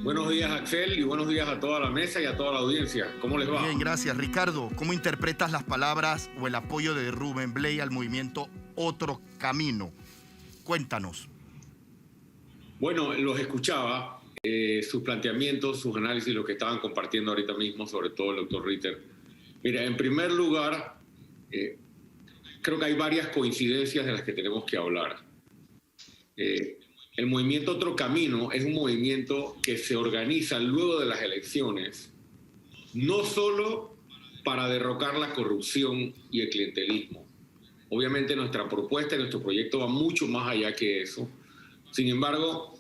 Buenos días, Axel, y buenos días a toda la mesa y a toda la audiencia. ¿Cómo les va? Bien, gracias. Ricardo, ¿cómo interpretas las palabras o el apoyo de Rubén Blades al movimiento Otro Camino? Cuéntanos. Bueno, los escuchaba, sus planteamientos, sus análisis, lo que estaban compartiendo ahorita mismo, sobre todo el doctor Ritter. Mira, en primer lugar, creo que hay varias coincidencias de las que tenemos que hablar. El movimiento Otro Camino es un movimiento que se organiza luego de las elecciones, no solo para derrocar la corrupción y el clientelismo. Obviamente nuestra propuesta y nuestro proyecto va mucho más allá que eso. Sin embargo,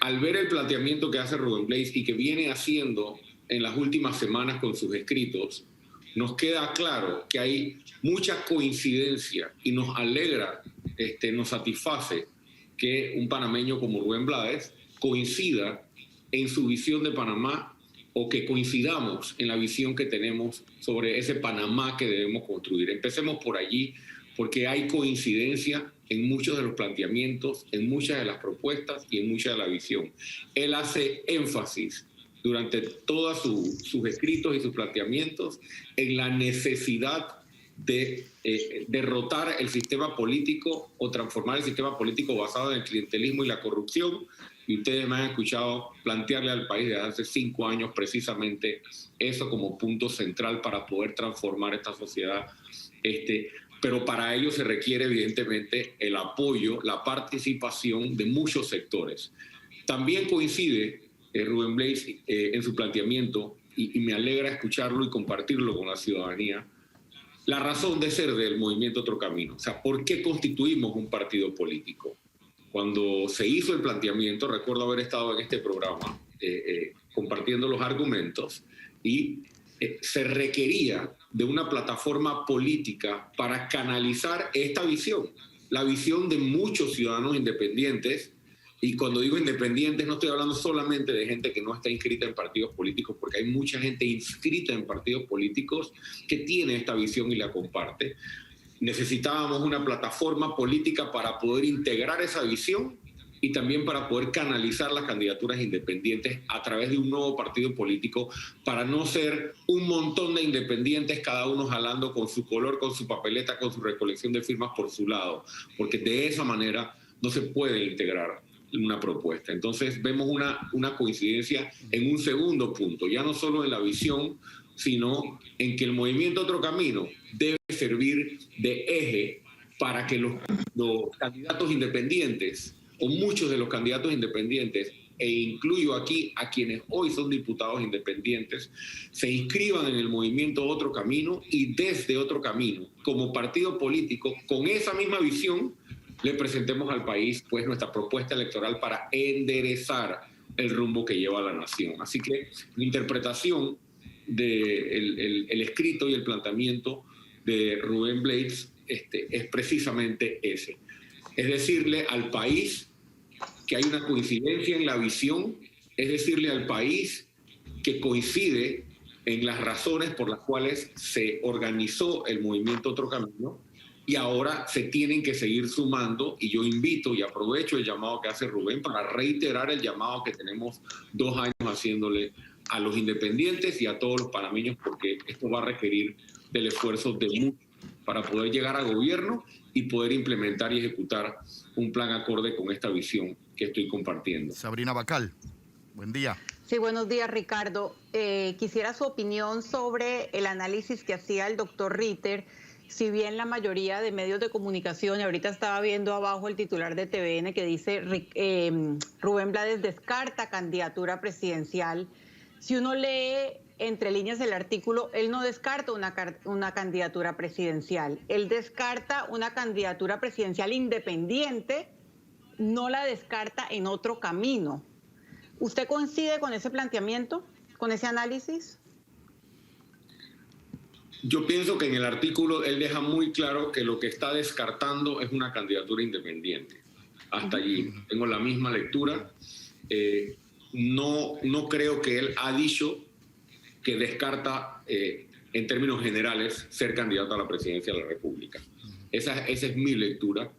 al ver el planteamiento que hace Rubén Blades y que viene haciendo en las últimas semanas con sus escritos, nos queda claro que hay mucha coincidencia y nos alegra, nos satisface que un panameño como Rubén Blades coincida en su visión de Panamá o que coincidamos en la visión que tenemos sobre ese Panamá que debemos construir. Empecemos por allí, porque hay coincidencia en muchos de los planteamientos, en muchas de las propuestas y en mucha de la visión. Él hace énfasis durante todos sus escritos y sus planteamientos en la necesidad de derrotar el sistema político o transformar el sistema político basado en el clientelismo y la corrupción. Y ustedes me han escuchado plantearle al país desde hace 5 años precisamente eso como punto central para poder transformar esta sociedad. Pero para ello se requiere evidentemente el apoyo, la participación de muchos sectores. También coincide Rubén Blades en su planteamiento, y me alegra escucharlo y compartirlo con la ciudadanía, la razón de ser del movimiento Otro Camino. O sea, ¿por qué constituimos un partido político? Cuando se hizo el planteamiento, recuerdo haber estado en este programa compartiendo los argumentos y se requería de una plataforma política para canalizar esta visión, la visión de muchos ciudadanos independientes. Y cuando digo independientes no estoy hablando solamente de gente que no está inscrita en partidos políticos, porque hay mucha gente inscrita en partidos políticos que tiene esta visión y la comparte. Necesitábamos una plataforma política para poder integrar esa visión y también para poder canalizar las candidaturas independientes a través de un nuevo partido político, para no ser un montón de independientes, cada uno jalando con su color, con su papeleta, con su recolección de firmas por su lado, porque de esa manera no se puede integrar una propuesta. Entonces vemos una coincidencia en un segundo punto, ya no solo en la visión, sino en que el movimiento Otro Camino debe servir de eje para que los candidatos independientes, o muchos de los candidatos independientes, e incluyo aquí a quienes hoy son diputados independientes, se inscriban en el movimiento Otro Camino y desde Otro Camino, como partido político, con esa misma visión, le presentemos al país pues nuestra propuesta electoral para enderezar el rumbo que lleva la nación. Así que mi interpretación del escrito y el planteamiento de Rubén Blades es precisamente ese. Es decirle al país que hay una coincidencia en la visión, es decirle al país que coincide en las razones por las cuales se organizó el movimiento Otro Camino, y ahora se tienen que seguir sumando, y yo invito y aprovecho el llamado que hace Rubén para reiterar el llamado que tenemos 2 años haciéndole a los independientes y a todos los panameños, porque esto va a requerir del esfuerzo de muchos para poder llegar al gobierno y poder implementar y ejecutar un plan acorde con esta visión que estoy compartiendo. Sabrina Bacal, buen día. Sí, buenos días, Ricardo. Quisiera su opinión sobre el análisis que hacía el doctor Ritter. Si bien la mayoría de medios de comunicación, y ahorita estaba viendo abajo el titular de TVN que dice Rubén Blades descarta candidatura presidencial, si uno lee entre líneas el artículo, él no descarta una candidatura presidencial, él descarta una candidatura presidencial independiente, no la descarta en Otro Camino. ¿Usted coincide con ese planteamiento, con ese análisis? Yo pienso que en el artículo él deja muy claro que lo que está descartando es una candidatura independiente. Hasta allí tengo la misma lectura. No creo que él ha dicho que descarta, en términos generales, ser candidato a la presidencia de la República. Esa es mi lectura,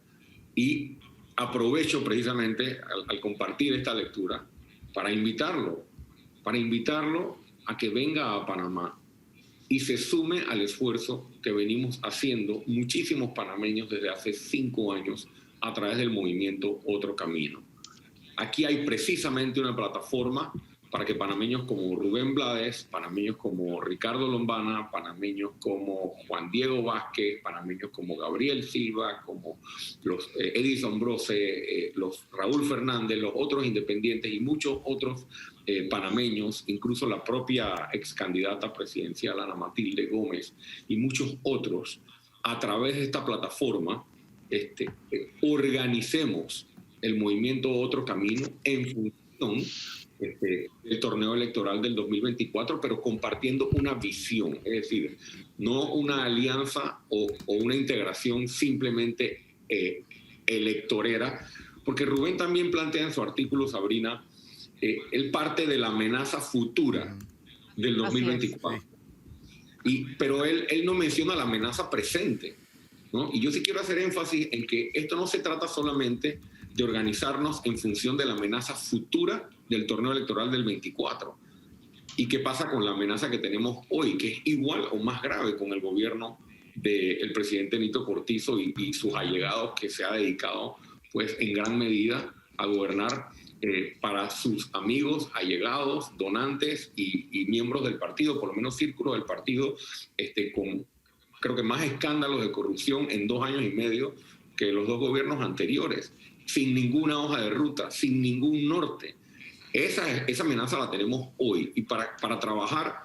y aprovecho precisamente al compartir esta lectura para invitarlo para invitarlo a que venga a Panamá y se sume al esfuerzo que venimos haciendo muchísimos panameños desde hace 5 años a través del movimiento Otro Camino. Aquí hay precisamente una plataforma para que panameños como Rubén Blades, panameños como Ricardo Lombana, panameños como Juan Diego Vázquez, panameños como Gabriel Silva, como los Edison Brose, los Raúl Fernández, los otros independientes y muchos otros panameños, incluso la propia ex candidata presidencial Ana Matilde Gómez y muchos otros, a través de esta plataforma, organicemos el movimiento Otro Camino en función del torneo electoral del 2024, pero compartiendo una visión, es decir, no una alianza o una integración simplemente electorera, porque Rubén también plantea en su artículo, Sabrina, él parte de la amenaza futura del 2024. Pero él no menciona la amenaza presente, ¿no? Y yo sí quiero hacer énfasis en que esto no se trata solamente de organizarnos en función de la amenaza futura del torneo electoral del 24. ¿Y qué pasa con la amenaza que tenemos hoy, que es igual o más grave con el gobierno del presidente Nito Cortizo y sus allegados, que se ha dedicado pues en gran medida a gobernar para sus amigos, allegados, donantes y miembros del partido, por lo menos círculos del partido, con creo que más escándalos de corrupción en 2 años y medio que los 2 gobiernos anteriores, sin ninguna hoja de ruta, sin ningún norte. Esa amenaza la tenemos hoy, y para trabajar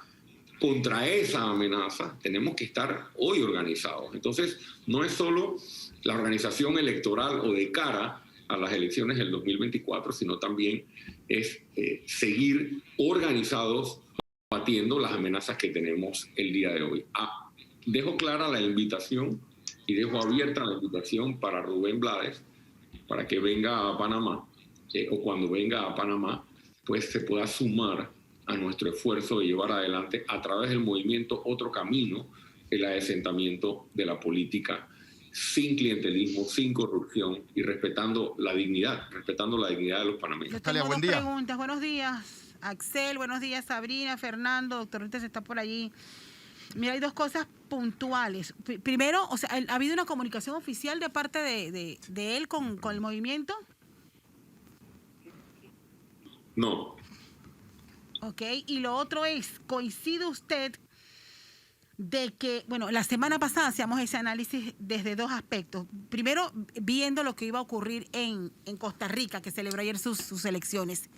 contra esa amenaza tenemos que estar hoy organizados. Entonces, no es solo la organización electoral o de cara a las elecciones del 2024, sino también es seguir organizados combatiendo las amenazas que tenemos el día de hoy. Dejo clara la invitación y dejo abierta la invitación para Rubén Blades para que venga a Panamá, o cuando venga a Panamá, pues se pueda sumar a nuestro esfuerzo de llevar adelante a través del movimiento Otro Camino el asentamiento de la política sin clientelismo, sin corrupción y respetando la dignidad de los panameños. Yo tengo dos preguntas. Buenos días, Axel. Buenos días, Sabrina, Fernando. Doctor Rites está por allí. Mira, hay 2 cosas puntuales. Primero, o sea, ¿ha habido una comunicación oficial de parte de él con el movimiento? No. Ok, y lo otro es, ¿coincide usted de que, bueno, la semana pasada hacíamos ese análisis desde 2 aspectos? Primero, viendo lo que iba a ocurrir en Costa Rica, que celebró ayer sus elecciones.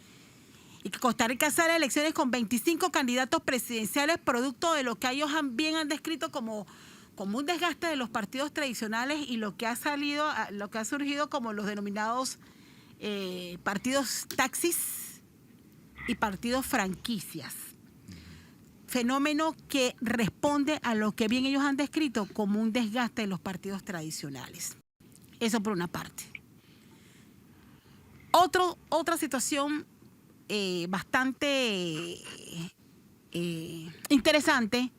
Y que Costa Rica sale a elecciones con 25 candidatos presidenciales, producto de lo que ellos bien han descrito como un desgaste de los partidos tradicionales y lo que ha surgido como los denominados partidos taxis y partidos franquicias. Fenómeno que responde a lo que bien ellos han descrito como un desgaste de los partidos tradicionales. Eso por una parte. Otra situación bastante interesante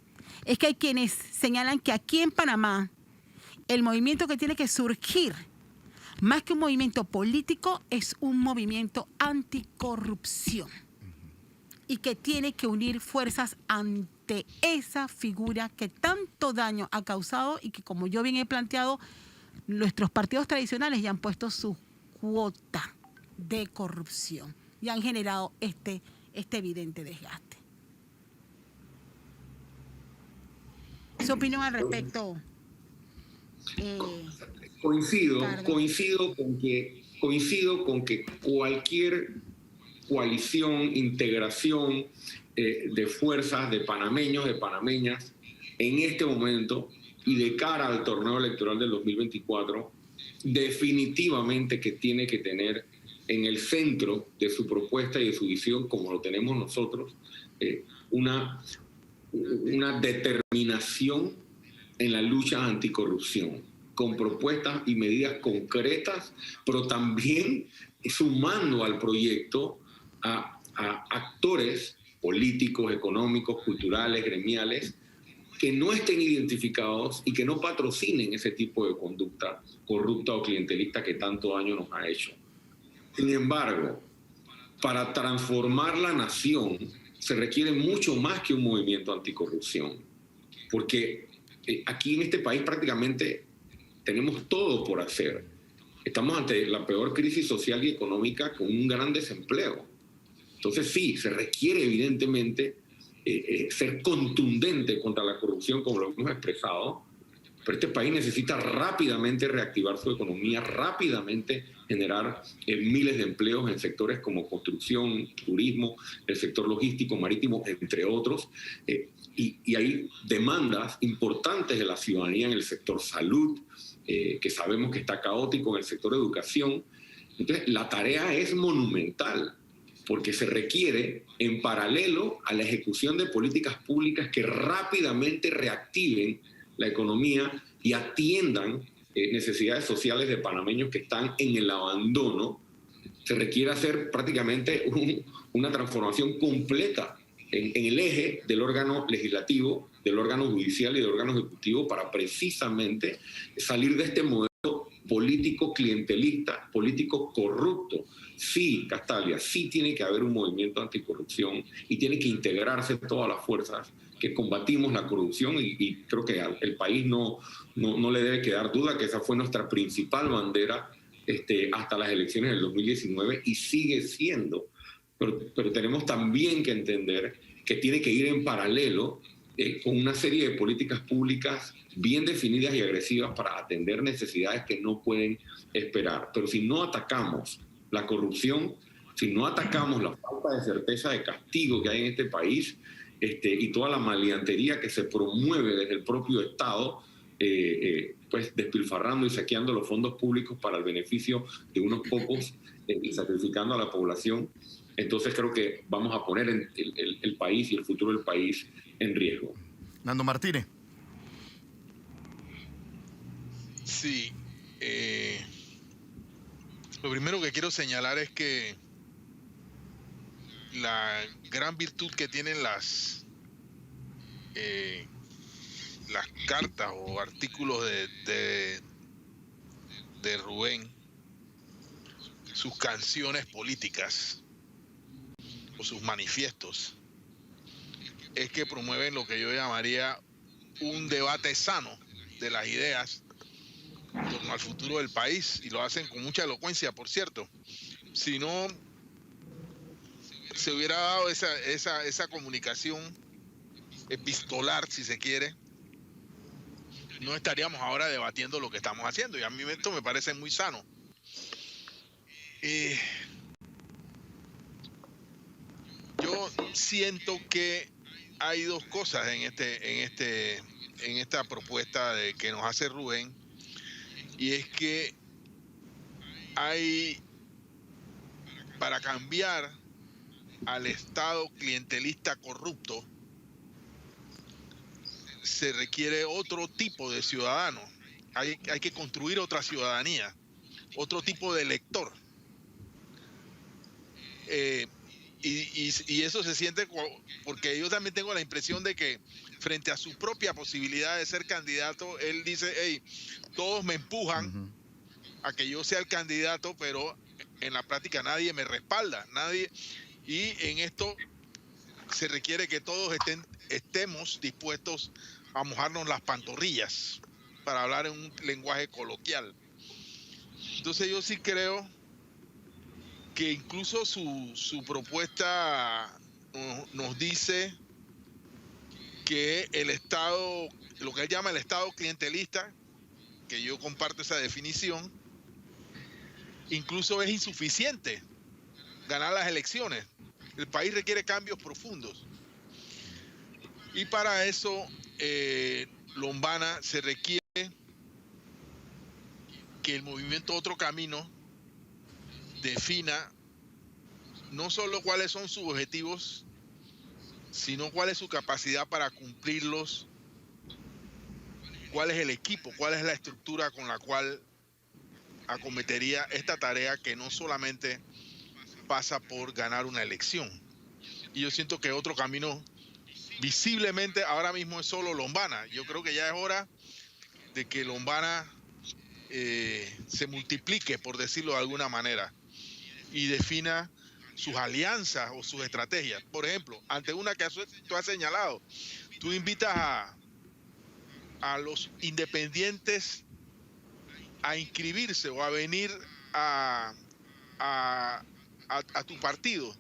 es que hay quienes señalan que aquí en Panamá el movimiento que tiene que surgir, más que un movimiento político, es un movimiento anticorrupción y que tiene que unir fuerzas ante esa figura que tanto daño ha causado y que, como yo bien he planteado, nuestros partidos tradicionales ya han puesto su cuota de corrupción y han generado este evidente desgaste. ¿Su opinión al respecto? Coincido con que cualquier coalición, integración de fuerzas de panameños, de panameñas, en este momento y de cara al torneo electoral del 2024, definitivamente que tiene que tener en el centro de su propuesta y de su visión, como lo tenemos nosotros, una determinación en la lucha anticorrupción, con propuestas y medidas concretas, pero también sumando al proyecto a actores políticos, económicos, culturales, gremiales, que no estén identificados y que no patrocinen ese tipo de conducta corrupta o clientelista que tanto daño nos ha hecho. Sin embargo, para transformar la nación se requiere mucho más que un movimiento anticorrupción, porque aquí en este país prácticamente tenemos todo por hacer. Estamos ante la peor crisis social y económica con un gran desempleo. Entonces sí, se requiere evidentemente ser contundente contra la corrupción, como lo hemos expresado, pero este país necesita rápidamente reactivar su economía, rápidamente generar miles de empleos en sectores como construcción, turismo, el sector logístico, marítimo, entre otros. Y hay demandas importantes de la ciudadanía en el sector salud, que sabemos que está caótico, en el sector educación. Entonces, la tarea es monumental, porque se requiere, en paralelo a la ejecución de políticas públicas que rápidamente reactiven la economía y atiendan necesidades sociales de panameños que están en el abandono. Se requiere hacer prácticamente una transformación completa en el eje del órgano legislativo, del órgano judicial y del órgano ejecutivo para precisamente salir de este modelo político clientelista, político corrupto. Sí, Castalia, sí tiene que haber un movimiento anticorrupción y tiene que integrarse todas las fuerzas que combatimos la corrupción y creo que al país no le debe quedar duda que esa fue nuestra principal bandera hasta las elecciones del 2019 y sigue siendo. Pero tenemos también que entender que tiene que ir en paralelo con una serie de políticas públicas bien definidas y agresivas para atender necesidades que no pueden esperar. Pero si no atacamos la corrupción, si no atacamos la falta de certeza de castigo que hay en este país y toda la maleantería que se promueve desde el propio Estado, pues despilfarrando y saqueando los fondos públicos para el beneficio de unos pocos y sacrificando a la población, entonces creo que vamos a poner el país y el futuro del país en riesgo. Nando Martínez. Sí. Lo primero que quiero señalar es que la gran virtud que tienen las cartas o artículos de Rubén, sus canciones políticas o sus manifiestos, es que promueven lo que yo llamaría un debate sano de las ideas en torno al futuro del país, y lo hacen con mucha elocuencia, por cierto. Si no se hubiera dado esa comunicación epistolar, si se quiere, no estaríamos ahora debatiendo lo que estamos haciendo, y a mí esto me parece muy sano. Yo siento que hay dos cosas en esta propuesta que nos hace Rubén, y es que para cambiar al Estado clientelista corrupto se requiere otro tipo de ciudadano. Hay que construir otra ciudadanía, otro tipo de elector. Y eso se siente porque yo también tengo la impresión de que frente a su propia posibilidad de ser candidato, él dice, hey, todos me empujan a que yo sea el candidato, pero en la práctica nadie me respalda, nadie. Y en esto se requiere que todos estemos dispuestos a mojarnos las pantorrillas, para hablar en un lenguaje coloquial. Entonces yo sí creo que incluso su propuesta nos dice que el Estado, lo que él llama el Estado clientelista, que yo comparto esa definición, incluso es insuficiente ganar las elecciones. El país requiere cambios profundos. Y para eso, Lombana, se requiere que el movimiento Otro Camino defina no solo cuáles son sus objetivos, sino cuál es su capacidad para cumplirlos, cuál es el equipo, cuál es la estructura con la cual acometería esta tarea, que no solamente pasa por ganar una elección. Y yo siento que Otro Camino visiblemente ahora mismo es solo Lombana. Yo creo que ya es hora de que Lombana se multiplique, por decirlo de alguna manera, y defina sus alianzas o sus estrategias. Por ejemplo, ante una que tú has señalado, tú invitas a los independientes a inscribirse o a venir a tu partido.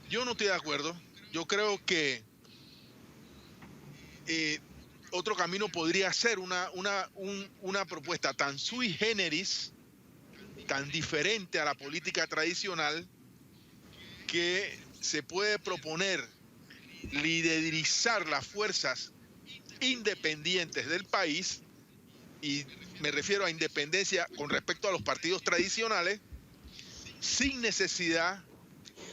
Yo no estoy de acuerdo. Yo creo que Otro Camino podría ser una propuesta tan sui generis, tan diferente a la política tradicional, que se puede proponer liderizar las fuerzas independientes del país, y me refiero a independencia con respecto a los partidos tradicionales, sin necesidad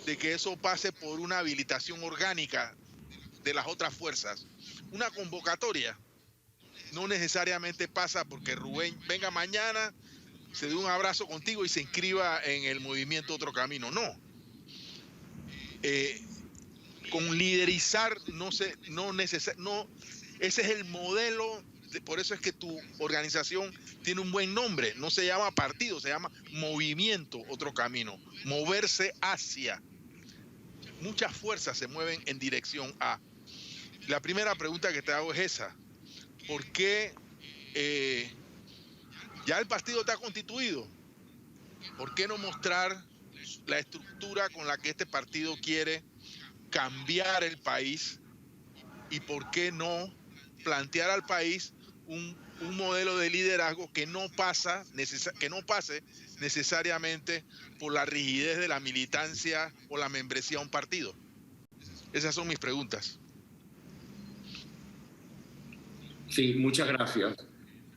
de que eso pase por una habilitación orgánica de las otras fuerzas. Una convocatoria no necesariamente pasa porque Rubén venga mañana, se dé un abrazo contigo y se inscriba en el movimiento Otro Camino. No. Con liderizar ese es el modelo. Por eso es que tu organización tiene un buen nombre. No se llama partido, se llama Movimiento Otro Camino. Moverse hacia. Muchas fuerzas se mueven en dirección a. La primera pregunta que te hago es esa. ¿Por qué ya el partido está constituido? ¿Por qué no mostrar la estructura con la que este partido quiere cambiar el país? ¿Y por qué no plantear al país un modelo de liderazgo que no pase necesariamente por la rigidez de la militancia o la membresía a un partido? Esas son mis preguntas. Sí, muchas gracias,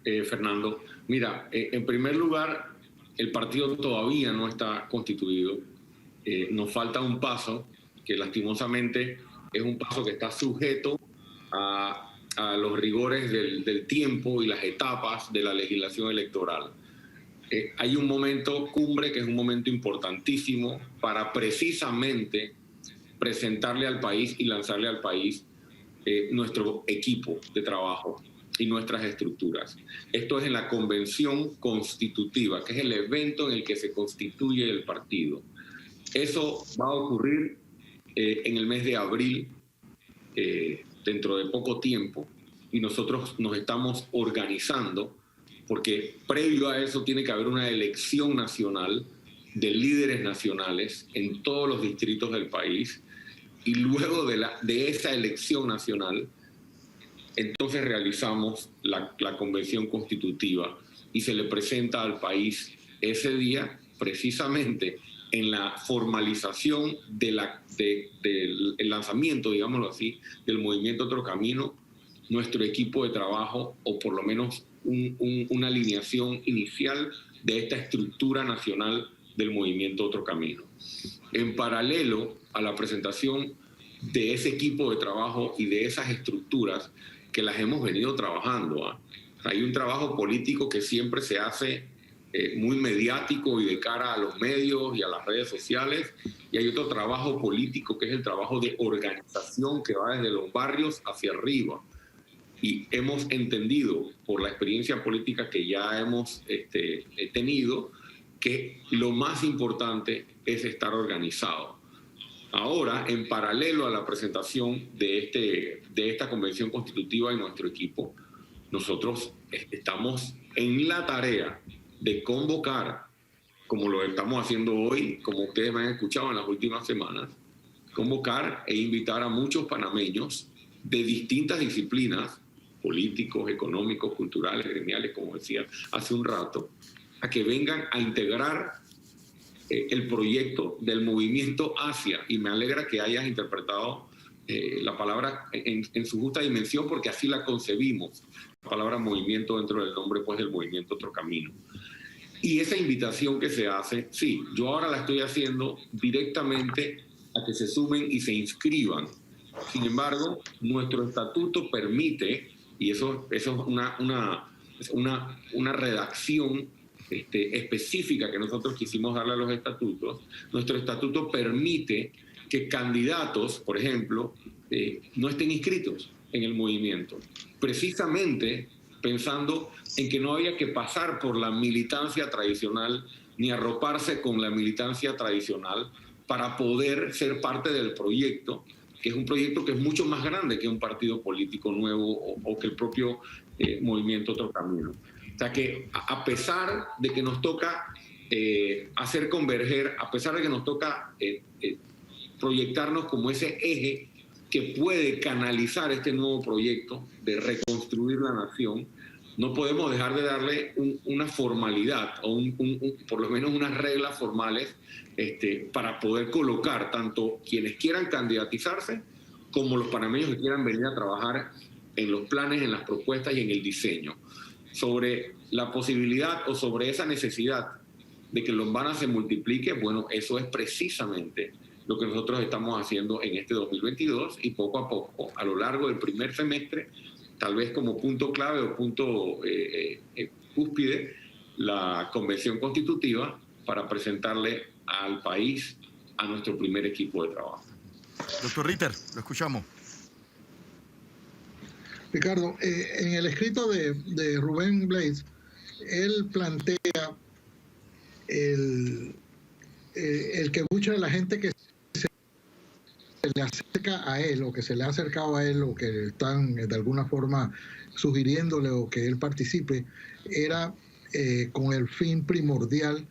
Fernando. Mira, en primer lugar, el partido todavía no está constituido. Nos falta un paso que lastimosamente es un paso que está sujeto a los rigores del tiempo y las etapas de la legislación electoral. Hay un momento cumbre que es un momento importantísimo para precisamente presentarle al país y lanzarle al país nuestro equipo de trabajo y nuestras estructuras. Esto es en la convención constitutiva, que es el evento en el que se constituye el partido. Eso va a ocurrir en el mes de abril, dentro de poco tiempo, y nosotros nos estamos organizando porque previo a eso tiene que haber una elección nacional de líderes nacionales en todos los distritos del país, y luego de esa elección nacional, entonces realizamos la convención constitutiva y se le presenta al país ese día precisamente en la formalización del lanzamiento, digámoslo así, del movimiento Otro Camino, nuestro equipo de trabajo, o por lo menos una alineación inicial de esta estructura nacional del movimiento Otro Camino. En paralelo a la presentación de ese equipo de trabajo y de esas estructuras que las hemos venido trabajando, hay un trabajo político que siempre se hace muy mediático y de cara a los medios y a las redes sociales, y hay otro trabajo político que es el trabajo de organización que va desde los barrios hacia arriba. Y hemos entendido por la experiencia política que ya hemos tenido que lo más importante es estar organizado. Ahora, en paralelo a la presentación de esta convención constitutiva y nuestro equipo, nosotros estamos en la tarea de convocar, como lo estamos haciendo hoy, como ustedes me han escuchado en las últimas semanas, convocar e invitar a muchos panameños de distintas disciplinas, políticos, económicos, culturales, gremiales, como decía hace un rato, a que vengan a integrar el proyecto del movimiento hacia, y me alegra que hayas interpretado la palabra en su justa dimensión, porque así la concebimos, la palabra movimiento dentro del nombre pues del movimiento Otro Camino. Y esa invitación que se hace, sí, yo ahora la estoy haciendo directamente a que se sumen y se inscriban. Sin embargo, nuestro estatuto permite, y eso es una redacción específica que nosotros quisimos darle a los estatutos, nuestro estatuto permite que candidatos, por ejemplo, no estén inscritos en el movimiento, precisamente pensando en que no había que pasar por la militancia tradicional ni arroparse con la militancia tradicional para poder ser parte del proyecto, que es un proyecto que es mucho más grande que un partido político nuevo o que el propio movimiento Otro Camino. O sea que a pesar de que nos toca hacer converger, a pesar de que nos toca proyectarnos como ese eje que puede canalizar este nuevo proyecto de reconstruir la nación, no podemos dejar de darle una formalidad o por lo menos unas reglas formales para poder colocar tanto quienes quieran candidatizarse como los panameños que quieran venir a trabajar en los planes, en las propuestas y en el diseño. Sobre la posibilidad o sobre esa necesidad de que Lombana se multiplique, bueno, eso es precisamente lo que nosotros estamos haciendo en este 2022 y poco a poco, a lo largo del primer semestre, tal vez como punto clave o punto cúspide, la convención constitutiva para presentarle al país a nuestro primer equipo de trabajo. Doctor Ritter, lo escuchamos. Ricardo, en el escrito de Rubén Blades, él plantea el que mucha de la gente que se le acerca a él o que se le ha acercado a él o que están de alguna forma sugiriéndole o que él participe, era con el fin primordial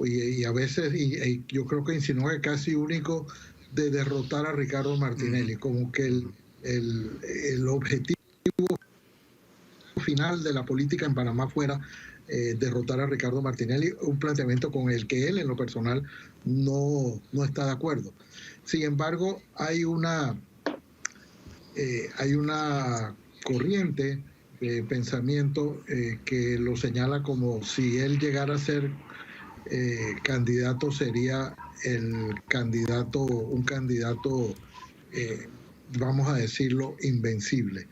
y a veces, y yo creo que insinuó que casi único, de derrotar a Ricardo Martinelli, como que el objetivo final de la política en Panamá fuera derrotar a Ricardo Martinelli, un planteamiento con el que él en lo personal no está de acuerdo. Sin embargo, hay una corriente de pensamiento que lo señala como si él llegara a ser candidato, sería un candidato, vamos a decirlo, invencible.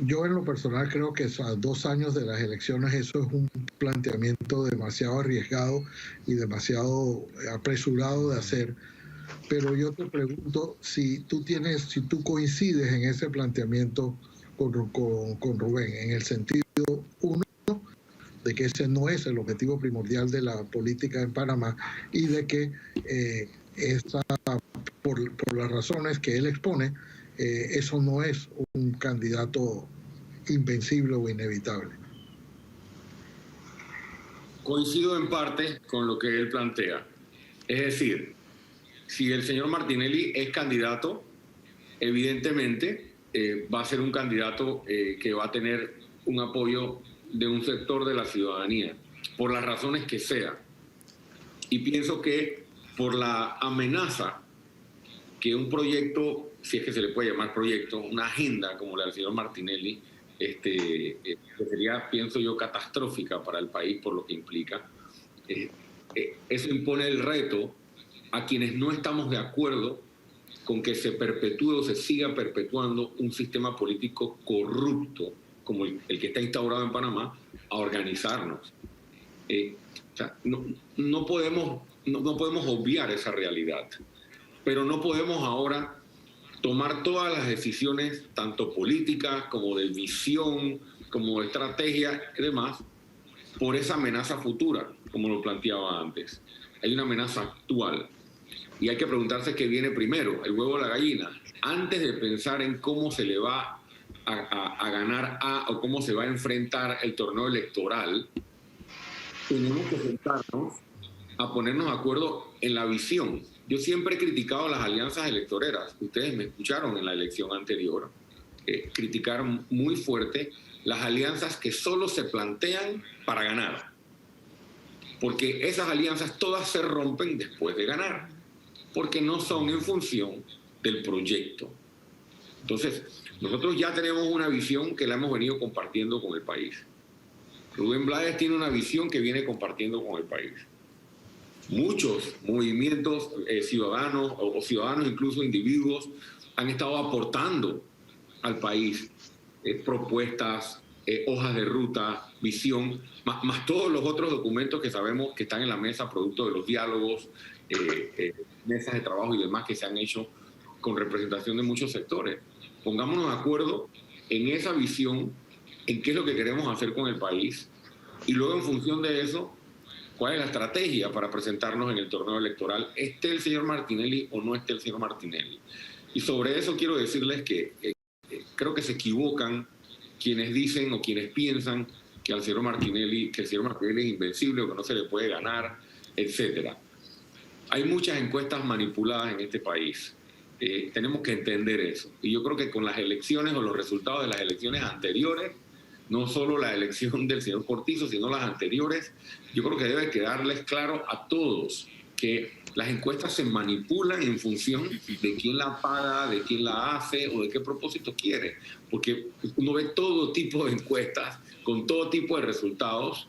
Yo en lo personal creo que a 2 años de las elecciones eso es un planteamiento demasiado arriesgado y demasiado apresurado de hacer. Pero yo te pregunto si tú coincides en ese planteamiento con Rubén, en el sentido, uno, de que ese no es el objetivo primordial de la política en Panamá y de que por las razones que él expone, eso no es un candidato invencible o inevitable. Coincido en parte con lo que él plantea. Es decir, si el señor Martinelli es candidato, evidentemente va a ser un candidato que va a tener un apoyo de un sector de la ciudadanía, por las razones que sea. Y pienso que por la amenaza que un proyecto, si es que se le puede llamar proyecto, una agenda como la del señor Martinelli, que sería, pienso yo, catastrófica para el país por lo que implica, eso impone el reto a quienes no estamos de acuerdo con que se perpetúe o se siga perpetuando un sistema político corrupto como el que está instaurado en Panamá, a organizarnos. O sea, no podemos obviar esa realidad, pero no podemos ahora tomar todas las decisiones, tanto políticas como de visión, como de estrategia y demás, por esa amenaza futura, como lo planteaba antes. Hay una amenaza actual y hay que preguntarse qué viene primero, el huevo o la gallina. Antes de pensar en cómo se le va a ganar o cómo se va a enfrentar el torneo electoral, tenemos que sentarnos a ponernos de acuerdo en la visión. Yo siempre he criticado las alianzas electoreras. Ustedes me escucharon en la elección anterior criticar muy fuerte las alianzas que solo se plantean para ganar. Porque esas alianzas todas se rompen después de ganar, porque no son en función del proyecto. Entonces, nosotros ya tenemos una visión que la hemos venido compartiendo con el país. Rubén Blades tiene una visión que viene compartiendo con el país. Muchos movimientos ciudadanos o ciudadanos, incluso individuos, han estado aportando al país propuestas, hojas de ruta, visión, más todos los otros documentos que sabemos que están en la mesa producto de los diálogos, mesas de trabajo y demás que se han hecho con representación de muchos sectores. Pongámonos de acuerdo en esa visión, en qué es lo que queremos hacer con el país, y luego en función de eso cuál es la estrategia para presentarnos en el torneo electoral, esté el señor Martinelli o no esté el señor Martinelli. Y sobre eso quiero decirles que creo que se equivocan quienes dicen o quienes piensan que el señor Martinelli es invencible o que no se le puede ganar, etcétera. Hay muchas encuestas manipuladas en este país. Tenemos que entender eso. Y yo creo que con las elecciones o los resultados de las elecciones anteriores, no solo la elección del señor Cortizo, sino las anteriores, yo creo que debe quedarles claro a todos que las encuestas se manipulan en función de quién la paga, de quién la hace o de qué propósito quiere. Porque uno ve todo tipo de encuestas con todo tipo de resultados.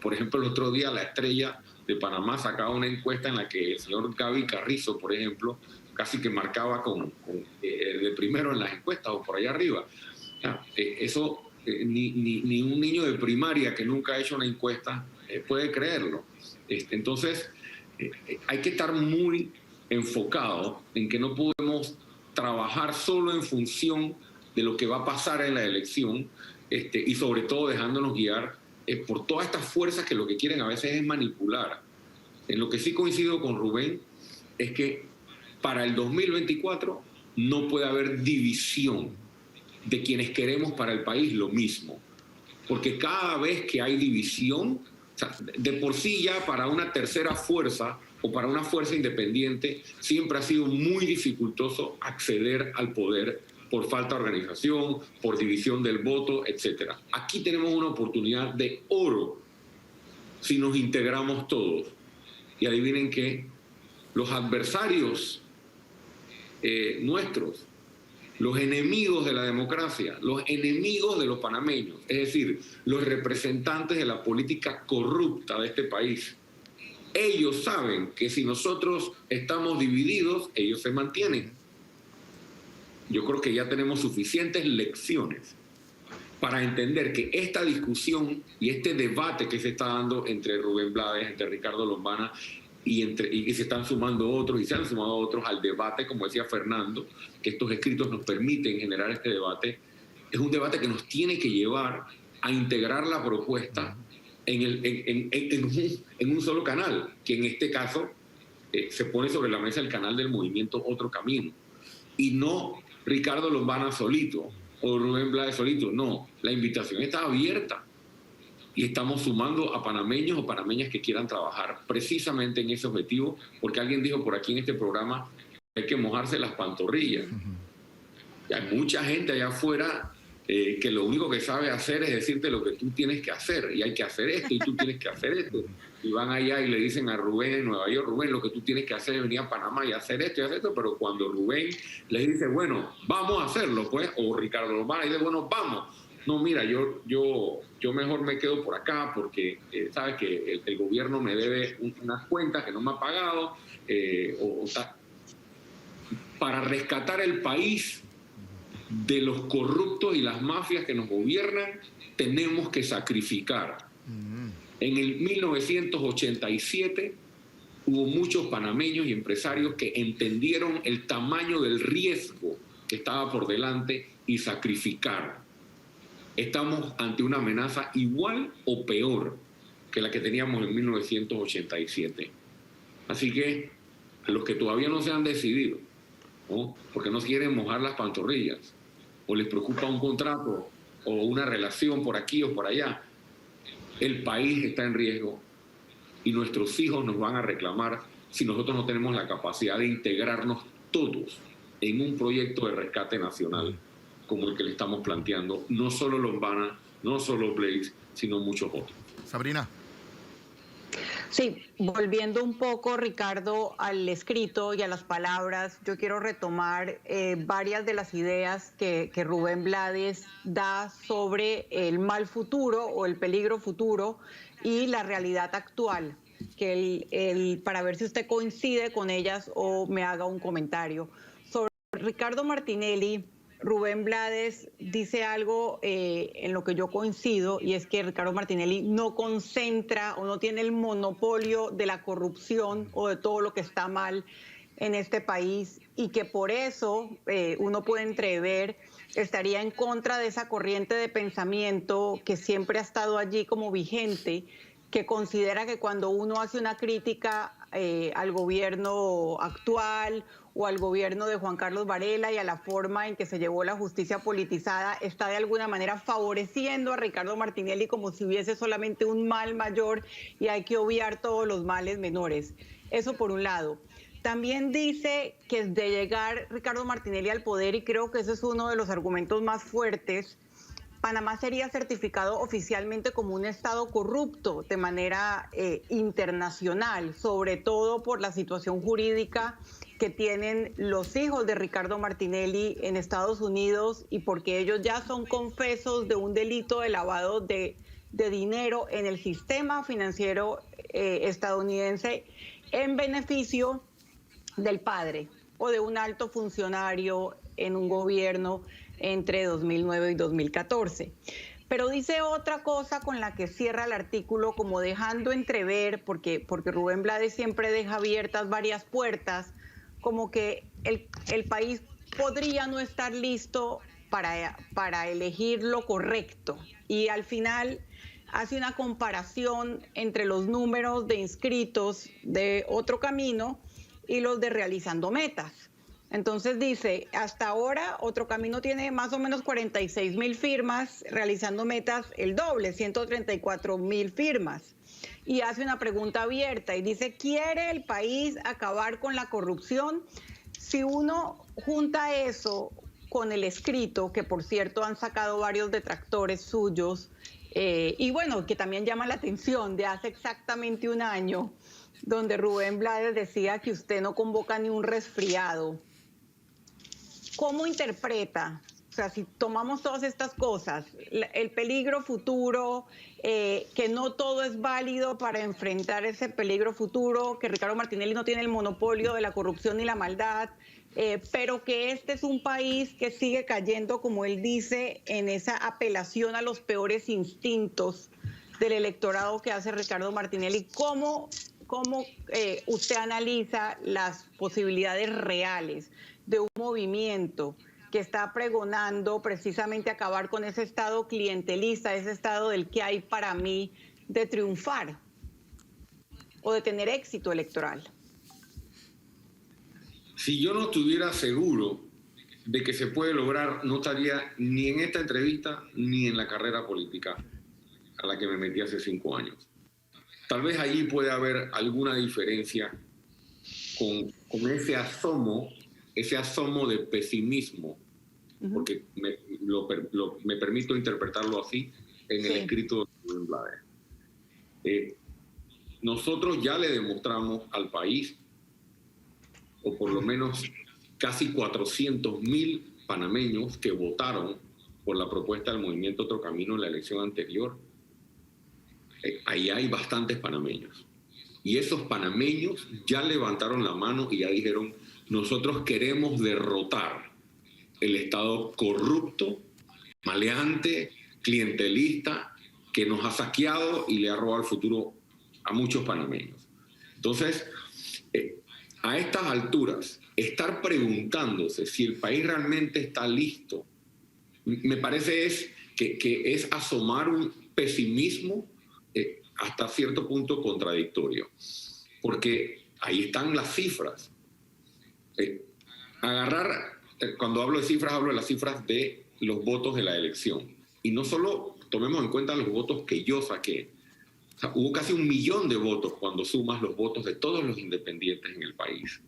Por ejemplo, el otro día La Estrella de Panamá sacaba una encuesta en la que el señor Gaby Carrizo, por ejemplo, casi que marcaba de primero en las encuestas o por allá arriba. Eso ni un niño de primaria que nunca ha hecho una encuesta puede creerlo. Entonces, hay que estar muy enfocado en que no podemos trabajar solo en función de lo que va a pasar en la elección y sobre todo dejándonos guiar por todas estas fuerzas que lo que quieren a veces es manipular. En lo que sí coincido con Rubén es que para el 2024 no puede haber división de quienes queremos para el país lo mismo. Porque cada vez que hay división, o sea, de por sí ya para una tercera fuerza o para una fuerza independiente siempre ha sido muy dificultoso acceder al poder por falta de organización, por división del voto, etc. Aquí tenemos una oportunidad de oro si nos integramos todos. Y adivinen qué, los adversarios nuestros, los enemigos de la democracia, los enemigos de los panameños, es decir, los representantes de la política corrupta de este país, ellos saben que si nosotros estamos divididos, ellos se mantienen. Yo creo que ya tenemos suficientes lecciones para entender que esta discusión y este debate que se está dando entre Rubén Blades, entre Ricardo Lombana y se están sumando otros y se han sumado otros al debate, como decía Fernando, que estos escritos nos permiten generar este debate, es un debate que nos tiene que llevar a integrar la propuesta en un solo canal, que en este caso se pone sobre la mesa el canal del movimiento Otro Camino, y no Ricardo Lombana solito o Rubén Blades solito, no, la invitación está abierta. Y estamos sumando a panameños o panameñas que quieran trabajar precisamente en ese objetivo, porque alguien dijo por aquí en este programa que hay que mojarse las pantorrillas. Y hay mucha gente allá afuera que lo único que sabe hacer es decirte lo que tú tienes que hacer, y hay que hacer esto, y tú tienes que hacer esto. Y van allá y le dicen a Rubén en Nueva York, Rubén, lo que tú tienes que hacer es venir a Panamá y hacer esto y hacer esto, pero cuando Rubén les dice, bueno, vamos a hacerlo, pues, o Ricardo Lombana dice, bueno, vamos. No, mira, yo mejor me quedo por acá porque sabes que el gobierno me debe unas cuentas que no me ha pagado. Para rescatar el país de los corruptos y las mafias que nos gobiernan, tenemos que sacrificar. En el 1987 hubo muchos panameños y empresarios que entendieron el tamaño del riesgo que estaba por delante y sacrificaron. Estamos ante una amenaza igual o peor que la que teníamos en 1987. Así que a los que todavía no se han decidido, ¿no? Porque no quieren mojar las pantorrillas, o les preocupa un contrato o una relación por aquí o por allá, el país está en riesgo y nuestros hijos nos van a reclamar si nosotros no tenemos la capacidad de integrarnos todos en un proyecto de rescate nacional como el que le estamos planteando, no solo Lombana, no solo Blades, sino muchos otros. Sabrina. Sí, volviendo un poco, Ricardo, al escrito y a las palabras, yo quiero retomar varias de las ideas que Rubén Blades da sobre el mal futuro o el peligro futuro y la realidad actual, que para ver si usted coincide con ellas o me haga un comentario. Sobre Ricardo Martinelli, Rubén Blades dice algo en lo que yo coincido, y es que Ricardo Martinelli no concentra o no tiene el monopolio de la corrupción o de todo lo que está mal en este país, y que por eso uno puede entrever estaría en contra de esa corriente de pensamiento que siempre ha estado allí como vigente, que considera que cuando uno hace una crítica al gobierno actual o al gobierno de Juan Carlos Varela y a la forma en que se llevó la justicia politizada, está de alguna manera favoreciendo a Ricardo Martinelli como si hubiese solamente un mal mayor y hay que obviar todos los males menores. Eso por un lado. También dice que de llegar Ricardo Martinelli al poder, y creo que ese es uno de los argumentos más fuertes, Panamá sería certificado oficialmente como un estado corrupto de manera internacional, sobre todo por la situación jurídica que tienen los hijos de Ricardo Martinelli en Estados Unidos y porque ellos ya son confesos de un delito de lavado de dinero en el sistema financiero estadounidense en beneficio del padre o de un alto funcionario en un gobierno entre 2009 y 2014. Pero dice otra cosa con la que cierra el artículo, como dejando entrever, porque Rubén Blades siempre deja abiertas varias puertas, como que el país podría no estar listo para elegir lo correcto. Y al final hace una comparación entre los números de inscritos de Otro Camino y los de Realizando Metas. Entonces dice, hasta ahora Otro Camino tiene más o menos 46,000 firmas, Realizando Metas el doble, 134,000 firmas. Y hace una pregunta abierta y dice, ¿quiere el país acabar con la corrupción? Si uno junta eso con el escrito, que por cierto han sacado varios detractores suyos, y bueno, que también llama la atención, de hace exactamente un año, donde Rubén Blades decía que usted no convoca ni un resfriado. ¿Cómo interpreta? O sea, si tomamos todas estas cosas, el peligro futuro, que no todo es válido para enfrentar ese peligro futuro, que Ricardo Martinelli no tiene el monopolio de la corrupción ni la maldad, pero que este es un país que sigue cayendo, como él dice, en esa apelación a los peores instintos del electorado que hace Ricardo Martinelli. ¿Cómo usted analiza las posibilidades reales de un movimiento que está pregonando precisamente acabar con ese estado clientelista, ese estado del que hay para mí de triunfar o de tener éxito electoral? Si yo no estuviera seguro de que se puede lograr, no estaría ni en esta entrevista ni en la carrera política a la que me metí hace 5 años. Tal vez allí puede haber alguna diferencia con ese asomo de pesimismo, porque me permito interpretarlo así en el escrito de Rubén Blades. Nosotros ya le demostramos al país, o por lo menos casi 400,000 panameños que votaron por la propuesta del Movimiento Otro Camino en la elección anterior. Ahí hay bastantes panameños. Y esos panameños ya levantaron la mano y ya dijeron, nosotros queremos derrotar el Estado corrupto, maleante, clientelista, que nos ha saqueado y le ha robado el futuro a muchos panameños. Entonces, a estas alturas, estar preguntándose si el país realmente está listo, me parece que es asomar un pesimismo hasta cierto punto contradictorio, porque ahí están las cifras. Cuando hablo de cifras, hablo de las cifras de los votos de la elección. Y no solo tomemos en cuenta los votos que yo saqué. O sea, hubo casi 1 millón de votos cuando sumas los votos de todos los independientes en el país.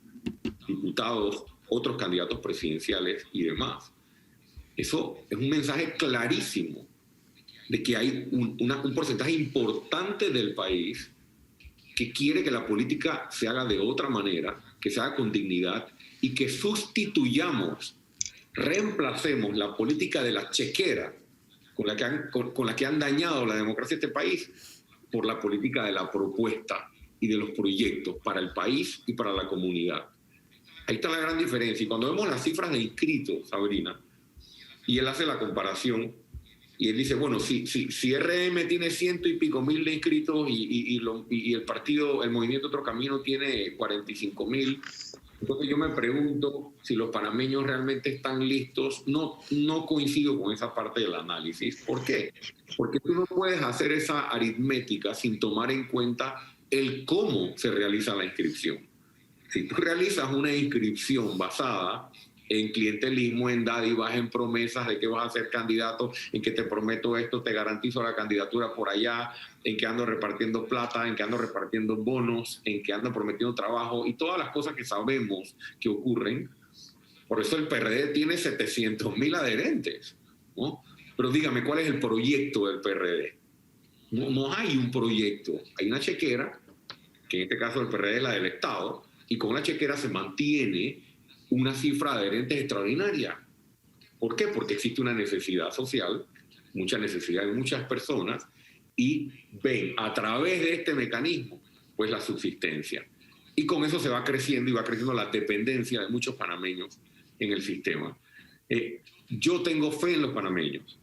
Diputados, otros candidatos presidenciales y demás. Eso es un mensaje clarísimo de que hay un porcentaje importante del país que quiere que la política se haga de otra manera, que se haga con dignidad y que reemplacemos la política de la chequera con la que han dañado la democracia de este país por la política de la propuesta y de los proyectos para el país y para la comunidad. Ahí está la gran diferencia. Y cuando vemos las cifras de inscritos, Sabrina, y él hace la comparación, y él dice, bueno, si RM tiene 100 y pico mil de inscritos y el partido, el Movimiento Otro Camino tiene 45,000, Entonces yo me pregunto si los panameños realmente están listos. No coincido con esa parte del análisis. ¿Por qué? Porque tú no puedes hacer esa aritmética sin tomar en cuenta el cómo se realiza la inscripción. Si tú realizas una inscripción basada en clientelismo, en dádivas, en promesas de que vas a ser candidato, en que te prometo esto, te garantizo la candidatura por allá, en que ando repartiendo plata, en que ando repartiendo bonos, en que ando prometiendo trabajo y todas las cosas que sabemos que ocurren. Por eso el PRD tiene 700.000 adherentes, ¿no? Pero dígame, ¿cuál es el proyecto del PRD? No hay un proyecto, hay una chequera, que en este caso el PRD es la del Estado, y con la chequera se mantiene una cifra de adherentes extraordinaria. ¿Por qué? Porque existe una necesidad social, mucha necesidad de muchas personas, y ven a través de este mecanismo pues la subsistencia. Y con eso se va creciendo y va creciendo la dependencia de muchos panameños en el sistema. Yo tengo fe en los panameños.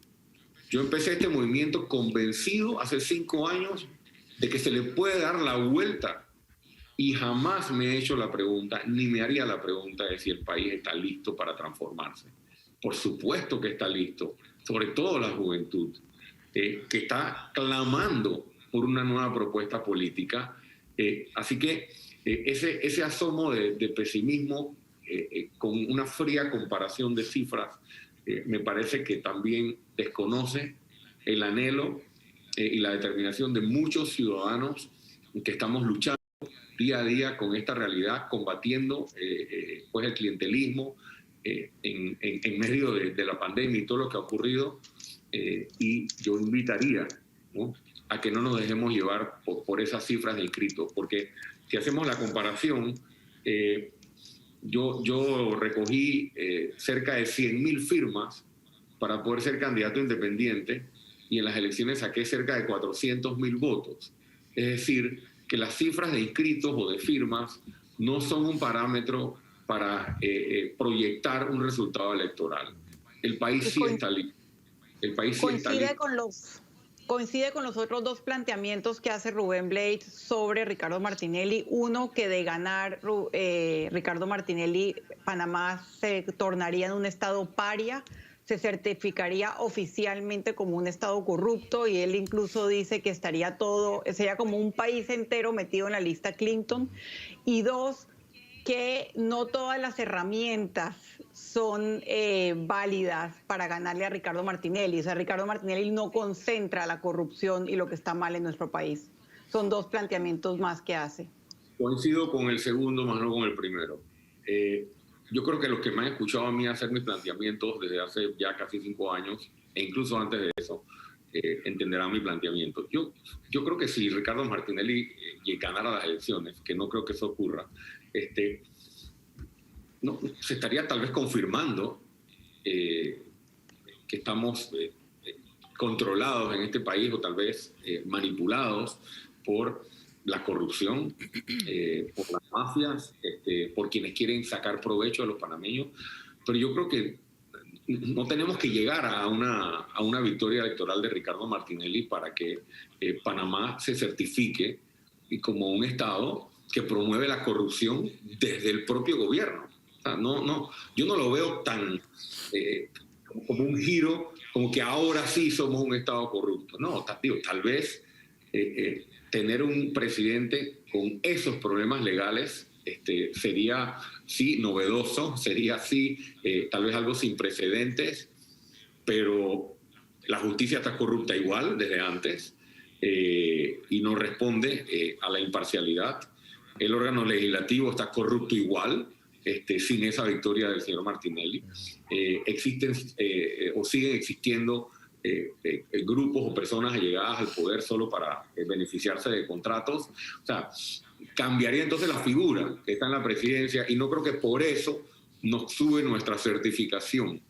Yo empecé este movimiento convencido hace 5 años de que se le puede dar la vuelta. Y jamás me he hecho la pregunta, ni me haría la pregunta de si el país está listo para transformarse. Por supuesto que está listo, sobre todo la juventud, que está clamando por una nueva propuesta política. Así que ese asomo de pesimismo, con una fría comparación de cifras, me parece que también desconoce el anhelo y la determinación de muchos ciudadanos que estamos luchando día a día con esta realidad, combatiendo pues el clientelismo en medio de la pandemia y todo lo que ha ocurrido. Y yo invitaría, ¿no?, a que no nos dejemos llevar por esas cifras de inscritos, porque si hacemos la comparación, yo recogí cerca de 100.000 firmas para poder ser candidato independiente y en las elecciones saqué cerca de 400.000 votos. Es decir, que las cifras de inscritos o de firmas no son un parámetro para proyectar un resultado electoral. El país sí está listo. El país sí está listo. Coincide con los otros dos planteamientos que hace Rubén Blades sobre Ricardo Martinelli. Uno, que de ganar Ricardo Martinelli, Panamá se tornaría en un estado paria, se certificaría oficialmente como un estado corrupto, y él incluso dice que sería como un país entero metido en la lista Clinton. Y dos, que no todas las herramientas son válidas para ganarle a Ricardo Martinelli. O sea, Ricardo Martinelli no concentra la corrupción y lo que está mal en nuestro país. Son dos planteamientos más que hace. Coincido con el segundo, más no con el primero. Yo creo que los que me han escuchado a mí hacer mis planteamientos desde hace ya casi 5 años, e incluso antes de eso, entenderán mi planteamiento. Yo creo que si Ricardo Martinelli ganara las elecciones, que no creo que eso ocurra, no, se estaría tal vez confirmando que estamos controlados en este país, o tal vez manipulados por la corrupción, por las mafias, por quienes quieren sacar provecho de los panameños. Pero yo creo que no tenemos que llegar a una victoria electoral de Ricardo Martinelli para que Panamá se certifique como un estado que promueve la corrupción desde el propio gobierno. O sea, yo no lo veo tan como un giro, como que ahora sí somos un estado corrupto. No, tal vez tener un presidente con esos problemas legales sería sí novedoso, sería sí tal vez algo sin precedentes, pero la justicia está corrupta igual desde antes y no responde a la imparcialidad. El órgano legislativo está corrupto igual, sin esa victoria del señor Martinelli. Existen o siguen existiendo grupos o personas allegadas al poder solo para beneficiarse de contratos. O sea, cambiaría entonces la figura que está en la presidencia, y no creo que por eso nos sube nuestra certificación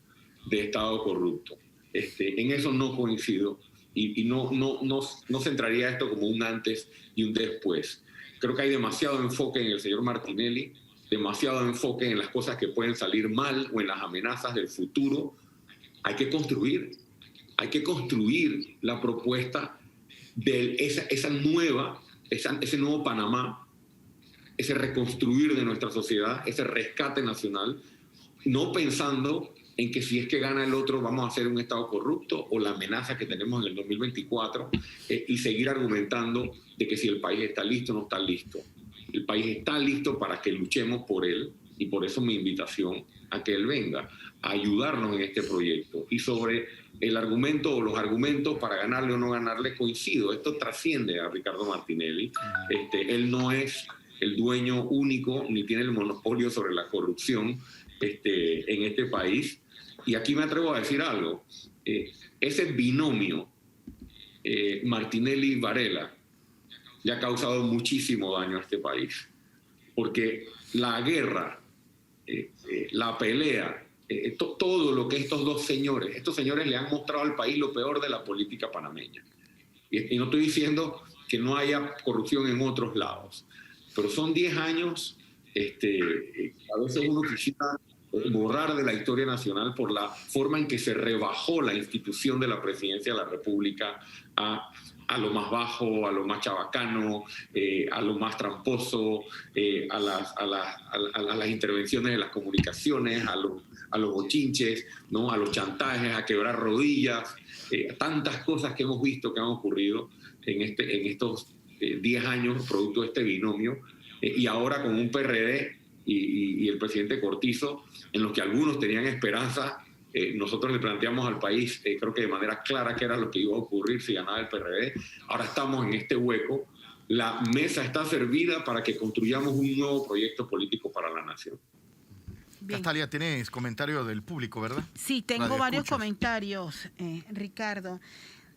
de Estado corrupto. En eso no coincido y no centraría esto como un antes y un después. Creo que hay demasiado enfoque en el señor Martinelli, demasiado enfoque en las cosas que pueden salir mal o en las amenazas del futuro. Hay que construir la propuesta de ese nuevo Panamá ese reconstruir de nuestra sociedad, ese rescate nacional, no pensando en que si es que gana el otro vamos a hacer un Estado corrupto o la amenaza que tenemos en el 2024 y seguir argumentando de que si el país está listo o no está listo. El país está listo para que luchemos por él y por eso mi invitación a que él venga a ayudarnos en este proyecto. Y sobre el argumento o los argumentos para ganarle o no ganarle, coincido. Esto trasciende a Ricardo Martinelli. Él no es el dueño único ni tiene el monopolio sobre la corrupción en este país. Y aquí me atrevo a decir algo. Ese binomio Martinelli-Varela le ha causado muchísimo daño a este país. Porque la guerra, la pelea, todo lo que estos señores le han mostrado al país lo peor de la política panameña. Y no estoy diciendo que no haya corrupción en otros lados, pero son 10 años, a veces uno quisiera borrar de la historia nacional por la forma en que se rebajó la institución de la presidencia de la República a lo más bajo, a lo más chabacano, a lo más tramposo, a las intervenciones de las comunicaciones, a los bochinches, ¿no? A los chantajes, a quebrar rodillas, tantas cosas que hemos visto que han ocurrido en estos 10 años producto de este binomio, y ahora con un PRD y el presidente Cortizo, en los que algunos tenían esperanza. Nosotros le planteamos al país, creo que de manera clara, que era lo que iba a ocurrir si ganaba el PRD. Ahora estamos en este hueco. La mesa está servida para que construyamos un nuevo proyecto político para la nación. Bien. Castalia, tienes comentario del público, ¿verdad? Sí, tengo varios comentarios, Ricardo.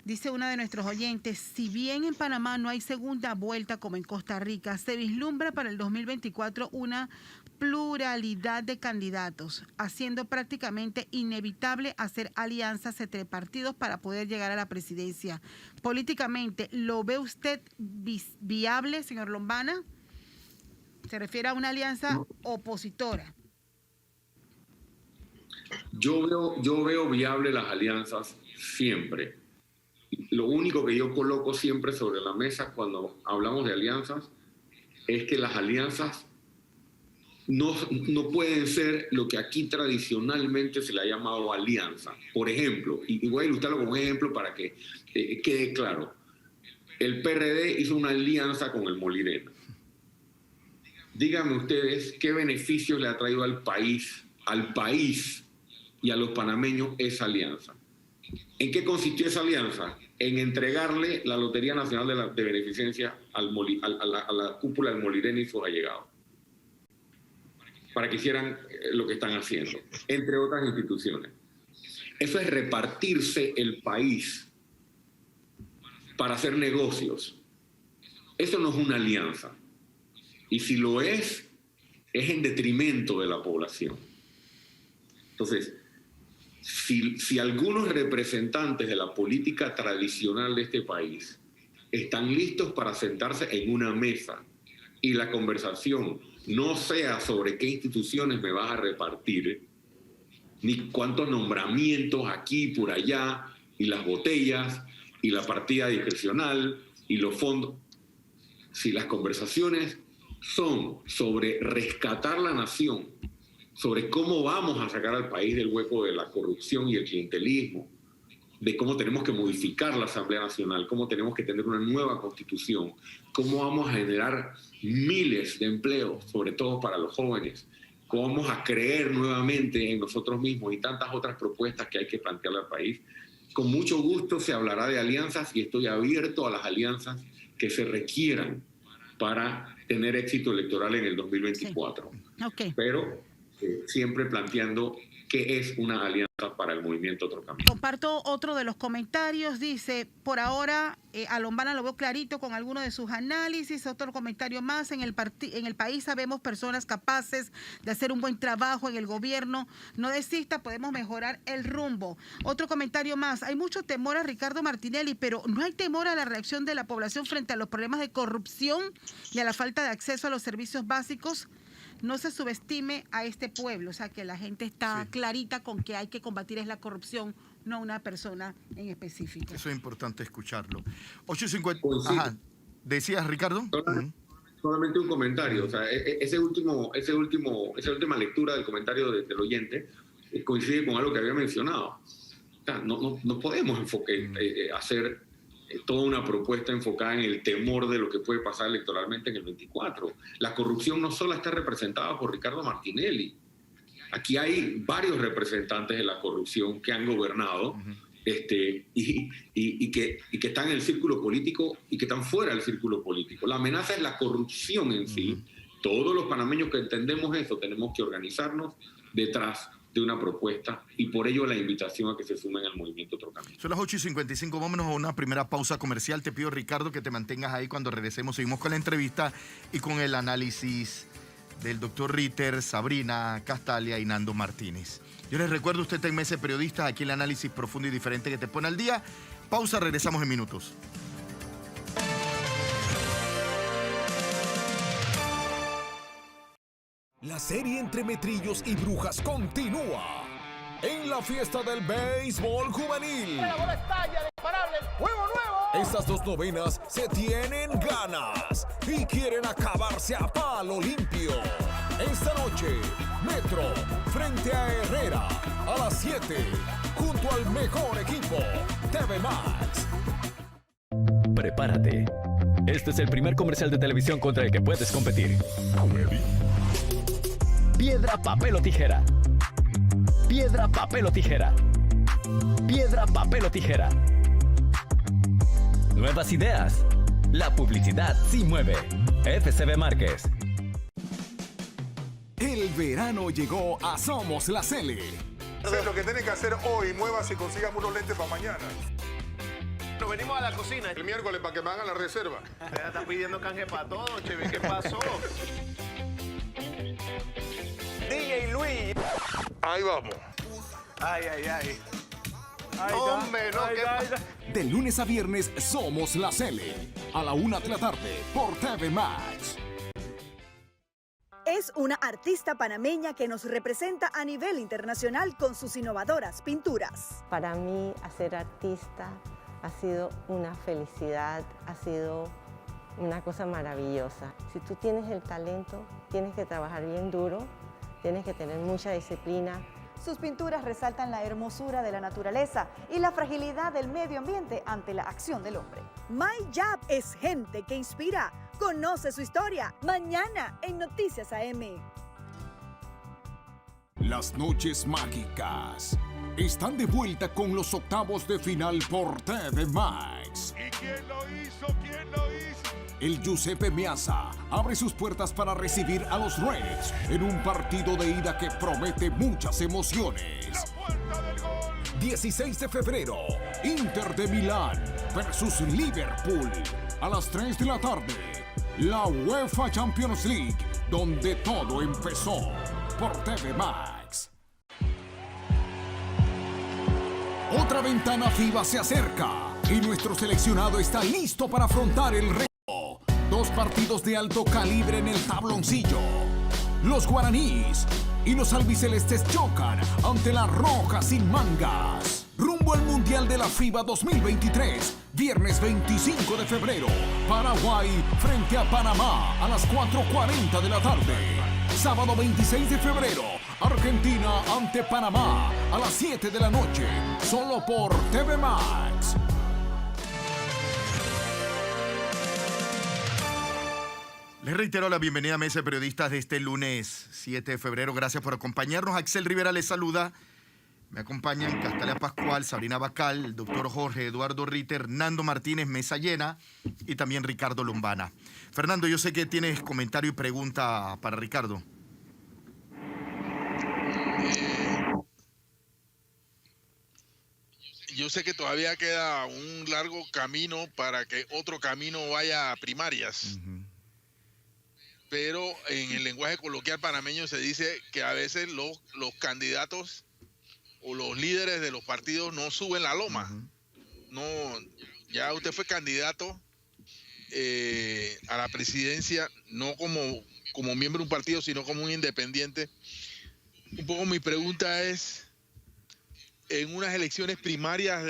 Dice una de nuestros oyentes, si bien en Panamá no hay segunda vuelta como en Costa Rica, se vislumbra para el 2024 una pluralidad de candidatos, haciendo prácticamente inevitable hacer alianzas entre partidos para poder llegar a la presidencia. Políticamente, ¿lo ve usted viable, señor Lombana? ¿Se refiere a una alianza opositora? Yo veo viable las alianzas siempre. Lo único que yo coloco siempre sobre la mesa cuando hablamos de alianzas es que las alianzas no pueden ser lo que aquí tradicionalmente se le ha llamado alianza. Por ejemplo, y voy a ilustrarlo como un ejemplo para que quede claro. El PRD hizo una alianza con el Molirena. Díganme ustedes qué beneficios le ha traído al país y a los panameños esa alianza. ¿En qué consistió esa alianza? En entregarle la Lotería Nacional de Beneficencia a la cúpula del Molirena y sus allegados, para que hicieran lo que están haciendo, entre otras instituciones. Eso es repartirse el país para hacer negocios. Eso no es una alianza. Y si lo es en detrimento de la población. Entonces, si algunos representantes de la política tradicional de este país están listos para sentarse en una mesa y la conversación no sea sobre qué instituciones me vas a repartir, ni cuántos nombramientos aquí, por allá, y las botellas, y la partida discrecional, y los fondos. Si las conversaciones son sobre rescatar la nación, sobre cómo vamos a sacar al país del hueco de la corrupción y el clientelismo, de cómo tenemos que modificar la Asamblea Nacional, cómo tenemos que tener una nueva constitución, cómo vamos a generar miles de empleos, sobre todo para los jóvenes, cómo vamos a creer nuevamente en nosotros mismos y tantas otras propuestas que hay que plantearle al país. Con mucho gusto se hablará de alianzas y estoy abierto a las alianzas que se requieran para tener éxito electoral en el 2024. Sí. Okay. Pero siempre planteando qué es una alianza para el movimiento Otro Camino. Comparto otro de los comentarios. Dice, por ahora, a Lombana lo veo clarito con algunos de sus análisis. Otro comentario más, en el país sabemos personas capaces de hacer un buen trabajo en el gobierno. No desista, podemos mejorar el rumbo. Otro comentario más, hay mucho temor a Ricardo Martinelli, pero no hay temor a la reacción de la población frente a los problemas de corrupción y a la falta de acceso a los servicios básicos. No se subestime a este pueblo, o sea que la gente está clarita con que hay que combatir es la corrupción, no una persona en específico. Eso es importante escucharlo. 8:50. Ajá. ¿Decías, Ricardo? Solamente un comentario, o sea, esa última lectura del comentario del oyente coincide con algo que había mencionado. O sea, no podemos hacer toda una propuesta enfocada en el temor de lo que puede pasar electoralmente en el 24. La corrupción no solo está representada por Ricardo Martinelli. Aquí hay varios representantes de la corrupción que han gobernado y que están en el círculo político y que están fuera del círculo político. La amenaza es la corrupción en sí. Todos los panameños que entendemos eso tenemos que organizarnos detrás de una propuesta y por ello la invitación a que se sumen al movimiento Otro Camino. Son las 8:55, vámonos a una primera pausa comercial. Te pido, Ricardo, que te mantengas ahí. Cuando regresemos seguimos con la entrevista y con el análisis del doctor Ritter, Sabrina Castalia y Nando Martínez. Yo les recuerdo, usted está en Mesa de Periodistas, aquí el análisis profundo y diferente que te pone al día. Pausa, regresamos en minutos. La serie entre Metrillos y Brujas continúa en la fiesta del béisbol juvenil. La bola estalla, disparable, juego nuevo. Estas dos novenas se tienen ganas y quieren acabarse a palo limpio. Esta noche, Metro frente a Herrera a las 7, junto al mejor equipo, TV Max. Prepárate. Este es el primer comercial de televisión contra el que puedes competir. Piedra, papel o tijera. Piedra, papel o tijera. Piedra, papel o tijera. Nuevas ideas. La publicidad sí mueve. FCB Márquez. El verano llegó a Somos la Cele. Entonces, lo que tienen que hacer hoy, muevas y consigan unos lentes para mañana. Nos venimos a la cocina. El miércoles para que me hagan la reserva. Usted está pidiendo canje para todo, Cheve. ¿Qué pasó? DJ Luis. Ahí vamos. Ay. Hombre, no, ¿qué? De lunes a viernes, Somos la Cele. A la 1 de la tarde, por TV Max. Es una artista panameña que nos representa a nivel internacional con sus innovadoras pinturas. Para mí, ser artista ha sido una felicidad, ha sido una cosa maravillosa. Si tú tienes el talento, tienes que trabajar bien duro, tienes que tener mucha disciplina. Sus pinturas resaltan la hermosura de la naturaleza y la fragilidad del medio ambiente ante la acción del hombre. My Job es gente que inspira. Conoce su historia mañana en Noticias AM. Las noches mágicas están de vuelta con los octavos de final por TV Max. ¿Y quién lo hizo? ¿Quién lo hizo? El Giuseppe Meazza abre sus puertas para recibir a los Reds en un partido de ida que promete muchas emociones. La puerta del gol. 16 de febrero, Inter de Milán versus Liverpool. A las 3 de la tarde, la UEFA Champions League, donde todo empezó por TV Max. Otra ventana FIBA se acerca y nuestro seleccionado está listo para afrontar el reto. 2 partidos de alto calibre en el tabloncillo. Los guaraníes y los albicelestes chocan ante la roja sin mangas. Rumbo al Mundial de la FIBA 2023, viernes 25 de febrero, Paraguay frente a Panamá a las 4:40 de la tarde. Sábado 26 de febrero, Argentina ante Panamá a las 7 de la noche, solo por TV Max. Les reitero la bienvenida a Mesa de Periodistas de este lunes 7 de febrero. Gracias por acompañarnos. Axel Rivera les saluda. Me acompañan Castalia Pascual, Sabrina Bacal, el doctor Jorge Eduardo Ritter, Nando Martínez, mesa llena, y también Ricardo Lombana. Fernando, yo sé que tienes comentario y pregunta para Ricardo. Yo sé que todavía queda un largo camino para que Otro Camino vaya a primarias. Pero en el lenguaje coloquial panameño se dice que a veces los candidatos o los líderes de los partidos no suben la loma. No, ya usted fue candidato a la presidencia, no como miembro de un partido, sino como un independiente. Un poco mi pregunta es, en unas elecciones primarias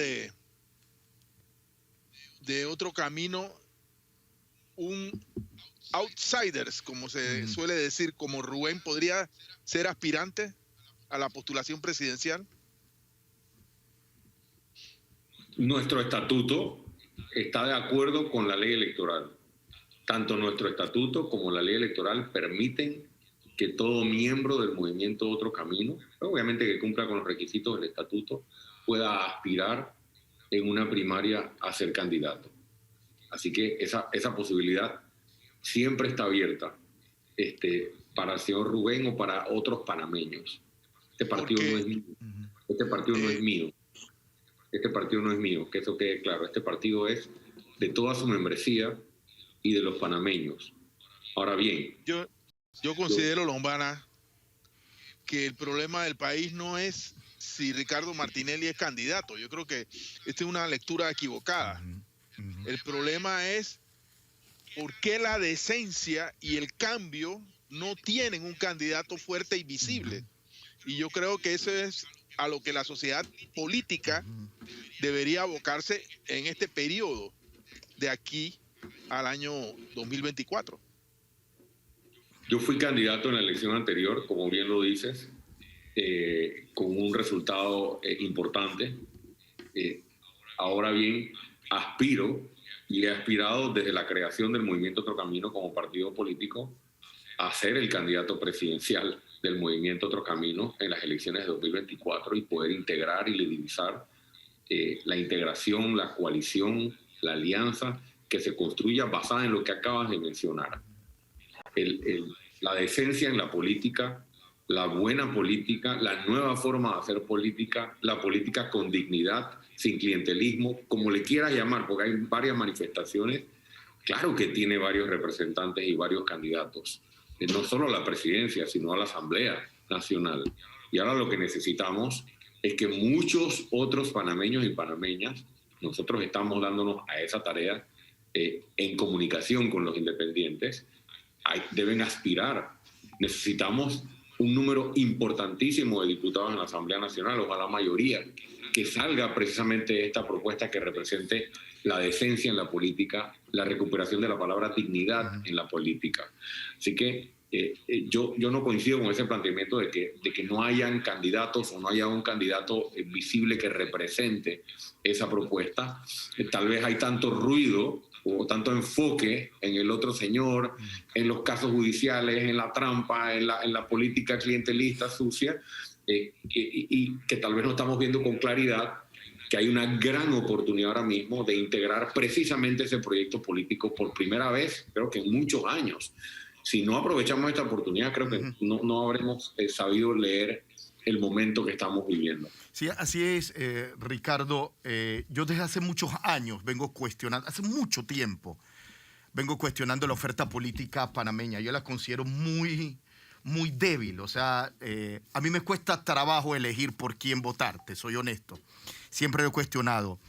de Otro Camino, un outsiders, como se suele decir, como Rubén, podría ser aspirante a la postulación presidencial? Nuestro estatuto está de acuerdo con la ley electoral. Tanto nuestro estatuto como la ley electoral permiten que todo miembro del movimiento Otro Camino, obviamente que cumpla con los requisitos del estatuto, pueda aspirar en una primaria a ser candidato. Así que esa posibilidad siempre está abierta para el señor Rubén o para otros panameños. Este partido no es mío. Este partido no es mío. Este partido no es mío, que eso quede claro. Este partido es de toda su membresía y de los panameños. Ahora bien, yo considero, Lombana, que el problema del país no es si Ricardo Martinelli es candidato. Yo creo que esta es una lectura equivocada. El problema es por qué la decencia y el cambio no tienen un candidato fuerte y visible. Y yo creo que eso es a lo que la sociedad política debería abocarse en este periodo de aquí al año 2024. Yo fui candidato en la elección anterior, como bien lo dices, con un resultado importante. Ahora bien, aspiro y he aspirado desde la creación del Movimiento Otro Camino como partido político a ser el candidato presidencial del Movimiento Otro Camino en las elecciones de 2024 y poder integrar y liderizar la integración, la coalición, la alianza que se construya basada en lo que acabas de mencionar. La decencia en la política, la buena política, la nueva forma de hacer política, la política con dignidad, sin clientelismo, como le quieras llamar, porque hay varias manifestaciones. Claro que tiene varios representantes y varios candidatos, no solo a la presidencia, sino a la Asamblea Nacional. Y ahora lo que necesitamos es que muchos otros panameños y panameñas, nosotros estamos dándonos a esa tarea en comunicación con los independientes, deben aspirar. Necesitamos un número importantísimo de diputados en la Asamblea Nacional, ojalá la mayoría, que salga precisamente esta propuesta que represente la decencia en la política, la recuperación de la palabra dignidad en la política. Así que yo no coincido con ese planteamiento de que no hayan candidatos o no haya un candidato visible que represente esa propuesta. Tal vez hay tanto ruido o tanto enfoque en el otro señor, en los casos judiciales, en la trampa, en la política clientelista sucia, y que tal vez no estamos viendo con claridad que hay una gran oportunidad ahora mismo de integrar precisamente ese proyecto político por primera vez, creo que en muchos años. Si no aprovechamos esta oportunidad, creo que no habremos sabido leer el momento que estamos viviendo. Sí, así es, Ricardo. Yo desde hace muchos años vengo cuestionando, hace mucho tiempo, vengo cuestionando la oferta política panameña. Yo la considero muy débil. O sea, a mí me cuesta trabajo elegir por quién votar, te soy honesto. Siempre lo he cuestionado.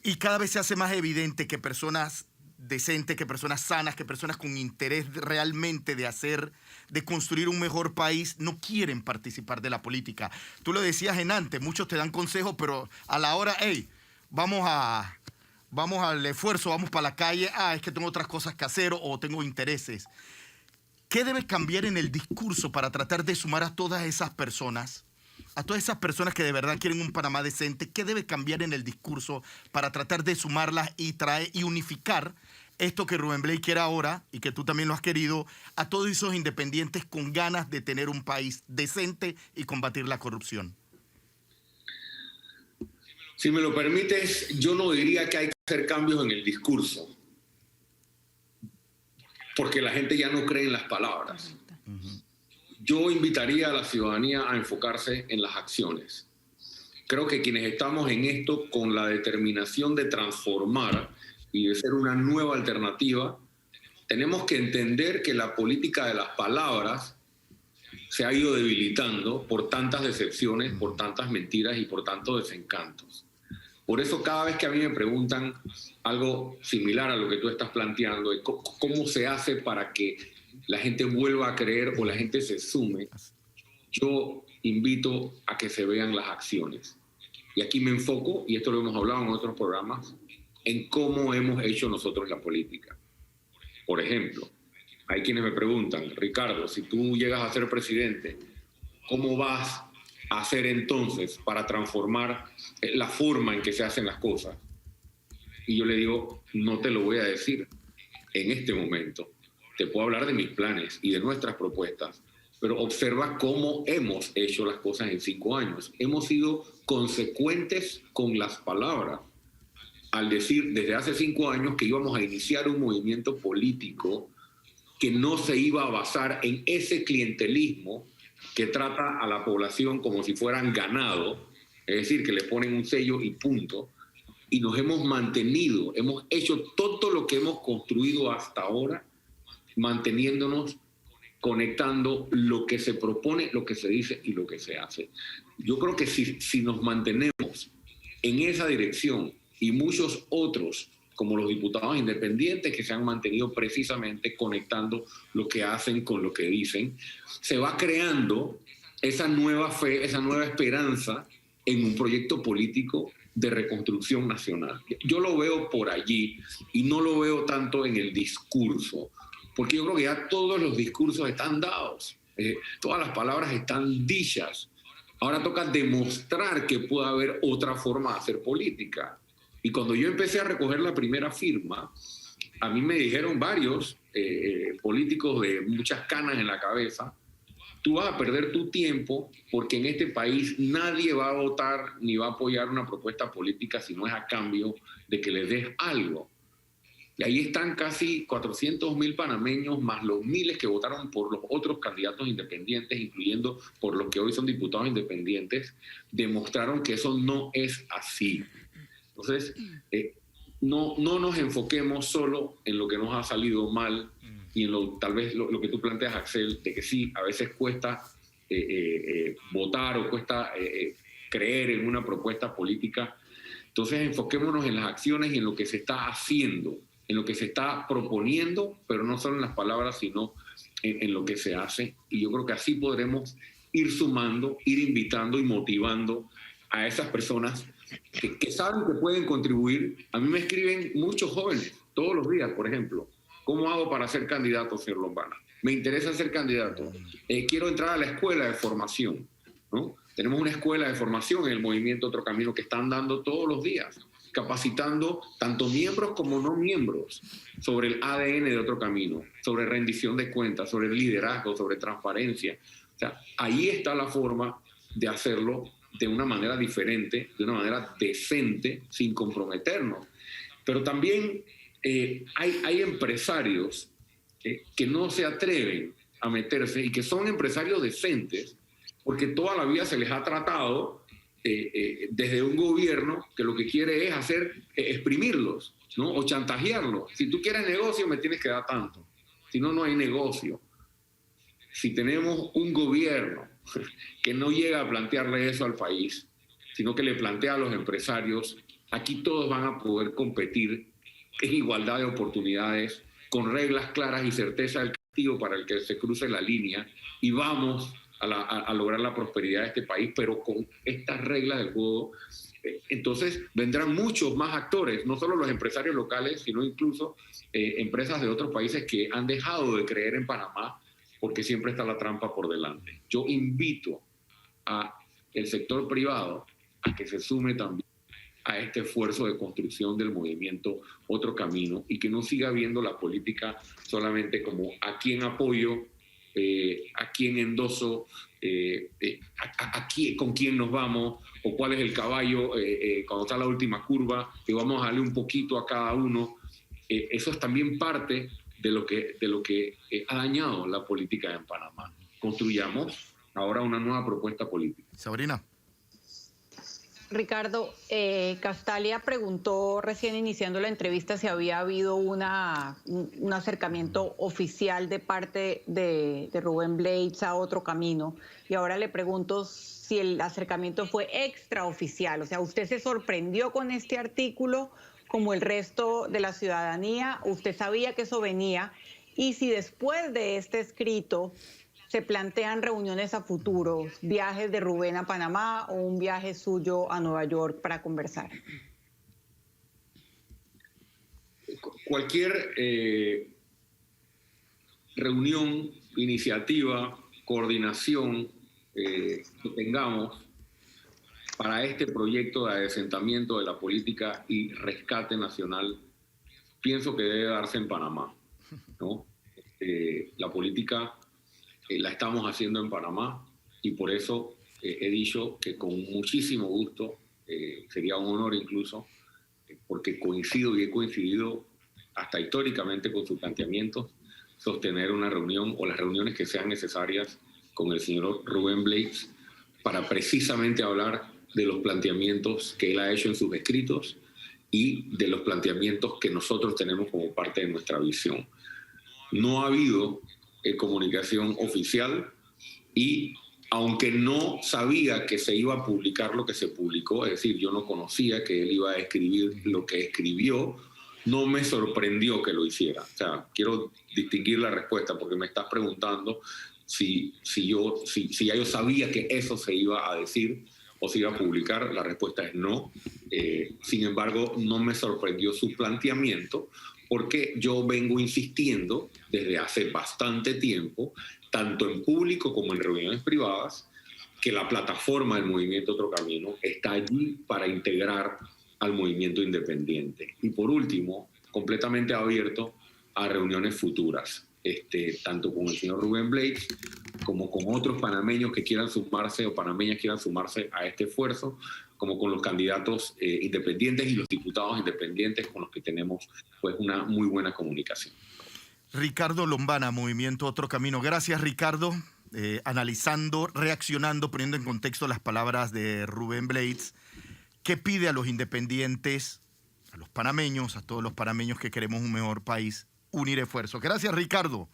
Y cada vez se hace más evidente que personas decentes, que personas sanas, que personas con interés realmente de construir un mejor país no quieren participar de la política. Tú lo decías antes, muchos te dan consejos, pero a la hora, hey, vamos al esfuerzo, vamos para la calle, es que tengo otras cosas que hacer o tengo intereses. ¿Qué debe cambiar en el discurso para tratar de sumar a todas esas personas? A todas esas personas que de verdad quieren un Panamá decente, ¿qué debe cambiar en el discurso para tratar de sumarlas y traer y unificar esto que Rubén Blades quiere ahora y que tú también lo has querido, a todos esos independientes con ganas de tener un país decente y combatir la corrupción? Si me lo permites, yo no diría que hay que hacer cambios en el discurso, porque la gente ya no cree en las palabras. Yo invitaría a la ciudadanía a enfocarse en las acciones. Creo que quienes estamos en esto con la determinación de transformar y de ser una nueva alternativa, tenemos que entender que la política de las palabras se ha ido debilitando por tantas decepciones, por tantas mentiras y por tantos desencantos. Por eso cada vez que a mí me preguntan algo similar a lo que tú estás planteando, cómo se hace para que la gente vuelva a creer o la gente se sume, yo invito a que se vean las acciones. Y aquí me enfoco, y esto lo hemos hablado en otros programas, en cómo hemos hecho nosotros la política. Por ejemplo, hay quienes me preguntan, Ricardo, si tú llegas a ser presidente, ¿cómo vas a hacer entonces para transformar la forma en que se hacen las cosas? Y yo le digo, no te lo voy a decir en este momento. Te puedo hablar de mis planes y de nuestras propuestas, pero observa cómo hemos hecho las cosas en 5 años. Hemos sido consecuentes con las palabras al decir desde hace 5 años que íbamos a iniciar un movimiento político que no se iba a basar en ese clientelismo que trata a la población como si fueran ganado, es decir, que le ponen un sello y punto. Y nos hemos mantenido, hemos hecho todo lo que hemos construido hasta ahora, manteniéndonos, conectando lo que se propone, lo que se dice y lo que se hace. Yo creo que si nos mantenemos en esa dirección y muchos otros, como los diputados independientes que se han mantenido precisamente conectando lo que hacen con lo que dicen, se va creando esa nueva fe, esa nueva esperanza en un proyecto político de reconstrucción nacional. Yo lo veo por allí y no lo veo tanto en el discurso, porque yo creo que ya todos los discursos están dados, todas las palabras están dichas. Ahora toca demostrar que puede haber otra forma de hacer política. Y cuando yo empecé a recoger la primera firma, a mí me dijeron varios políticos de muchas canas en la cabeza, tú vas a perder tu tiempo porque en este país nadie va a votar ni va a apoyar una propuesta política si no es a cambio de que les des algo. Y ahí están casi 400.000 panameños, más los miles que votaron por los otros candidatos independientes, incluyendo por los que hoy son diputados independientes, demostraron que eso no es así. Entonces, no nos enfoquemos solo en lo que nos ha salido mal y en tal vez lo que tú planteas, Axel, de que sí, a veces cuesta votar o cuesta creer en una propuesta política. Entonces, enfoquémonos en las acciones y en lo que se está haciendo, en lo que se está proponiendo, pero no solo en las palabras, sino en lo que se hace. Y yo creo que así podremos ir sumando, ir invitando y motivando a esas personas que saben que pueden contribuir. A mí me escriben muchos jóvenes todos los días, por ejemplo, ¿cómo hago para ser candidato, señor Lombana? Me interesa ser candidato. Quiero entrar a la escuela de formación, ¿no? Tenemos una escuela de formación en el movimiento Otro Camino que están dando todos los días, capacitando tanto miembros como no miembros sobre el ADN de Otro Camino, sobre rendición de cuentas, sobre liderazgo, sobre transparencia. O sea, ahí está la forma de hacerlo de una manera diferente, de una manera decente, sin comprometernos. Pero también hay empresarios que no se atreven a meterse y que son empresarios decentes porque toda la vida se les ha tratado desde un gobierno que lo que quiere es exprimirlos, ¿no? O chantajearlos. Si tú quieres negocio, me tienes que dar tanto. Si no, no hay negocio. Si tenemos un gobierno que no llega a plantearle eso al país, sino que le plantea a los empresarios, aquí todos van a poder competir en igualdad de oportunidades, con reglas claras y certeza del castigo para el que se cruce la línea, y vamos a lograr la prosperidad de este país, pero con estas reglas del juego. Entonces vendrán muchos más actores, no solo los empresarios locales, sino incluso empresas de otros países que han dejado de creer en Panamá porque siempre está la trampa por delante. Yo invito al sector privado a que se sume también a este esfuerzo de construcción del movimiento Otro Camino y que no siga viendo la política solamente como a quién apoyo, a quién endoso, con quién nos vamos o cuál es el caballo cuando está la última curva, que vamos a darle un poquito a cada uno. Eso es también parte de lo que ha dañado la política en Panamá. Construyamos ahora una nueva propuesta política. Sabrina. Ricardo, Castalia preguntó recién iniciando la entrevista si había habido un acercamiento oficial de parte de Rubén Blades a Otro Camino. Y ahora le pregunto si el acercamiento fue extraoficial. O sea, ¿usted se sorprendió con este artículo como el resto de la ciudadanía? ¿Usted sabía que eso venía? Y si después de este escrito se plantean reuniones a futuro, viajes de Rubén a Panamá o un viaje suyo a Nueva York para conversar. Cualquier reunión, iniciativa, coordinación que tengamos para este proyecto de adesentamiento de la política y rescate nacional, pienso que debe darse en Panamá, ¿no? La política la estamos haciendo en Panamá y por eso he dicho que con muchísimo gusto, sería un honor incluso, porque coincido y he coincidido hasta históricamente con sus planteamientos, sostener una reunión o las reuniones que sean necesarias con el señor Rubén Blades para precisamente hablar de los planteamientos que él ha hecho en sus escritos y de los planteamientos que nosotros tenemos como parte de nuestra visión. No ha habido comunicación oficial y aunque no sabía que se iba a publicar lo que se publicó, es decir, yo no conocía que él iba a escribir lo que escribió, no me sorprendió que lo hiciera. O sea, quiero distinguir la respuesta porque me estás preguntando si ya yo sabía que eso se iba a decir o se iba a publicar. La respuesta es no. Sin embargo, no me sorprendió su planteamiento porque yo vengo insistiendo desde hace bastante tiempo, tanto en público como en reuniones privadas, que la plataforma del Movimiento Otro Camino está allí para integrar al movimiento independiente. Y por último, completamente abierto a reuniones futuras, tanto con el señor Rubén Blades como con otros panameños que quieran sumarse o panameñas quieran sumarse a este esfuerzo, como con los candidatos independientes y los diputados independientes con los que tenemos pues una muy buena comunicación. Ricardo Lombana, Movimiento Otro Camino. Gracias, Ricardo. Analizando, reaccionando, poniendo en contexto las palabras de Rubén Blades, que pide a los independientes, a los panameños, a todos los panameños que queremos un mejor país, unir esfuerzos. Gracias, Ricardo.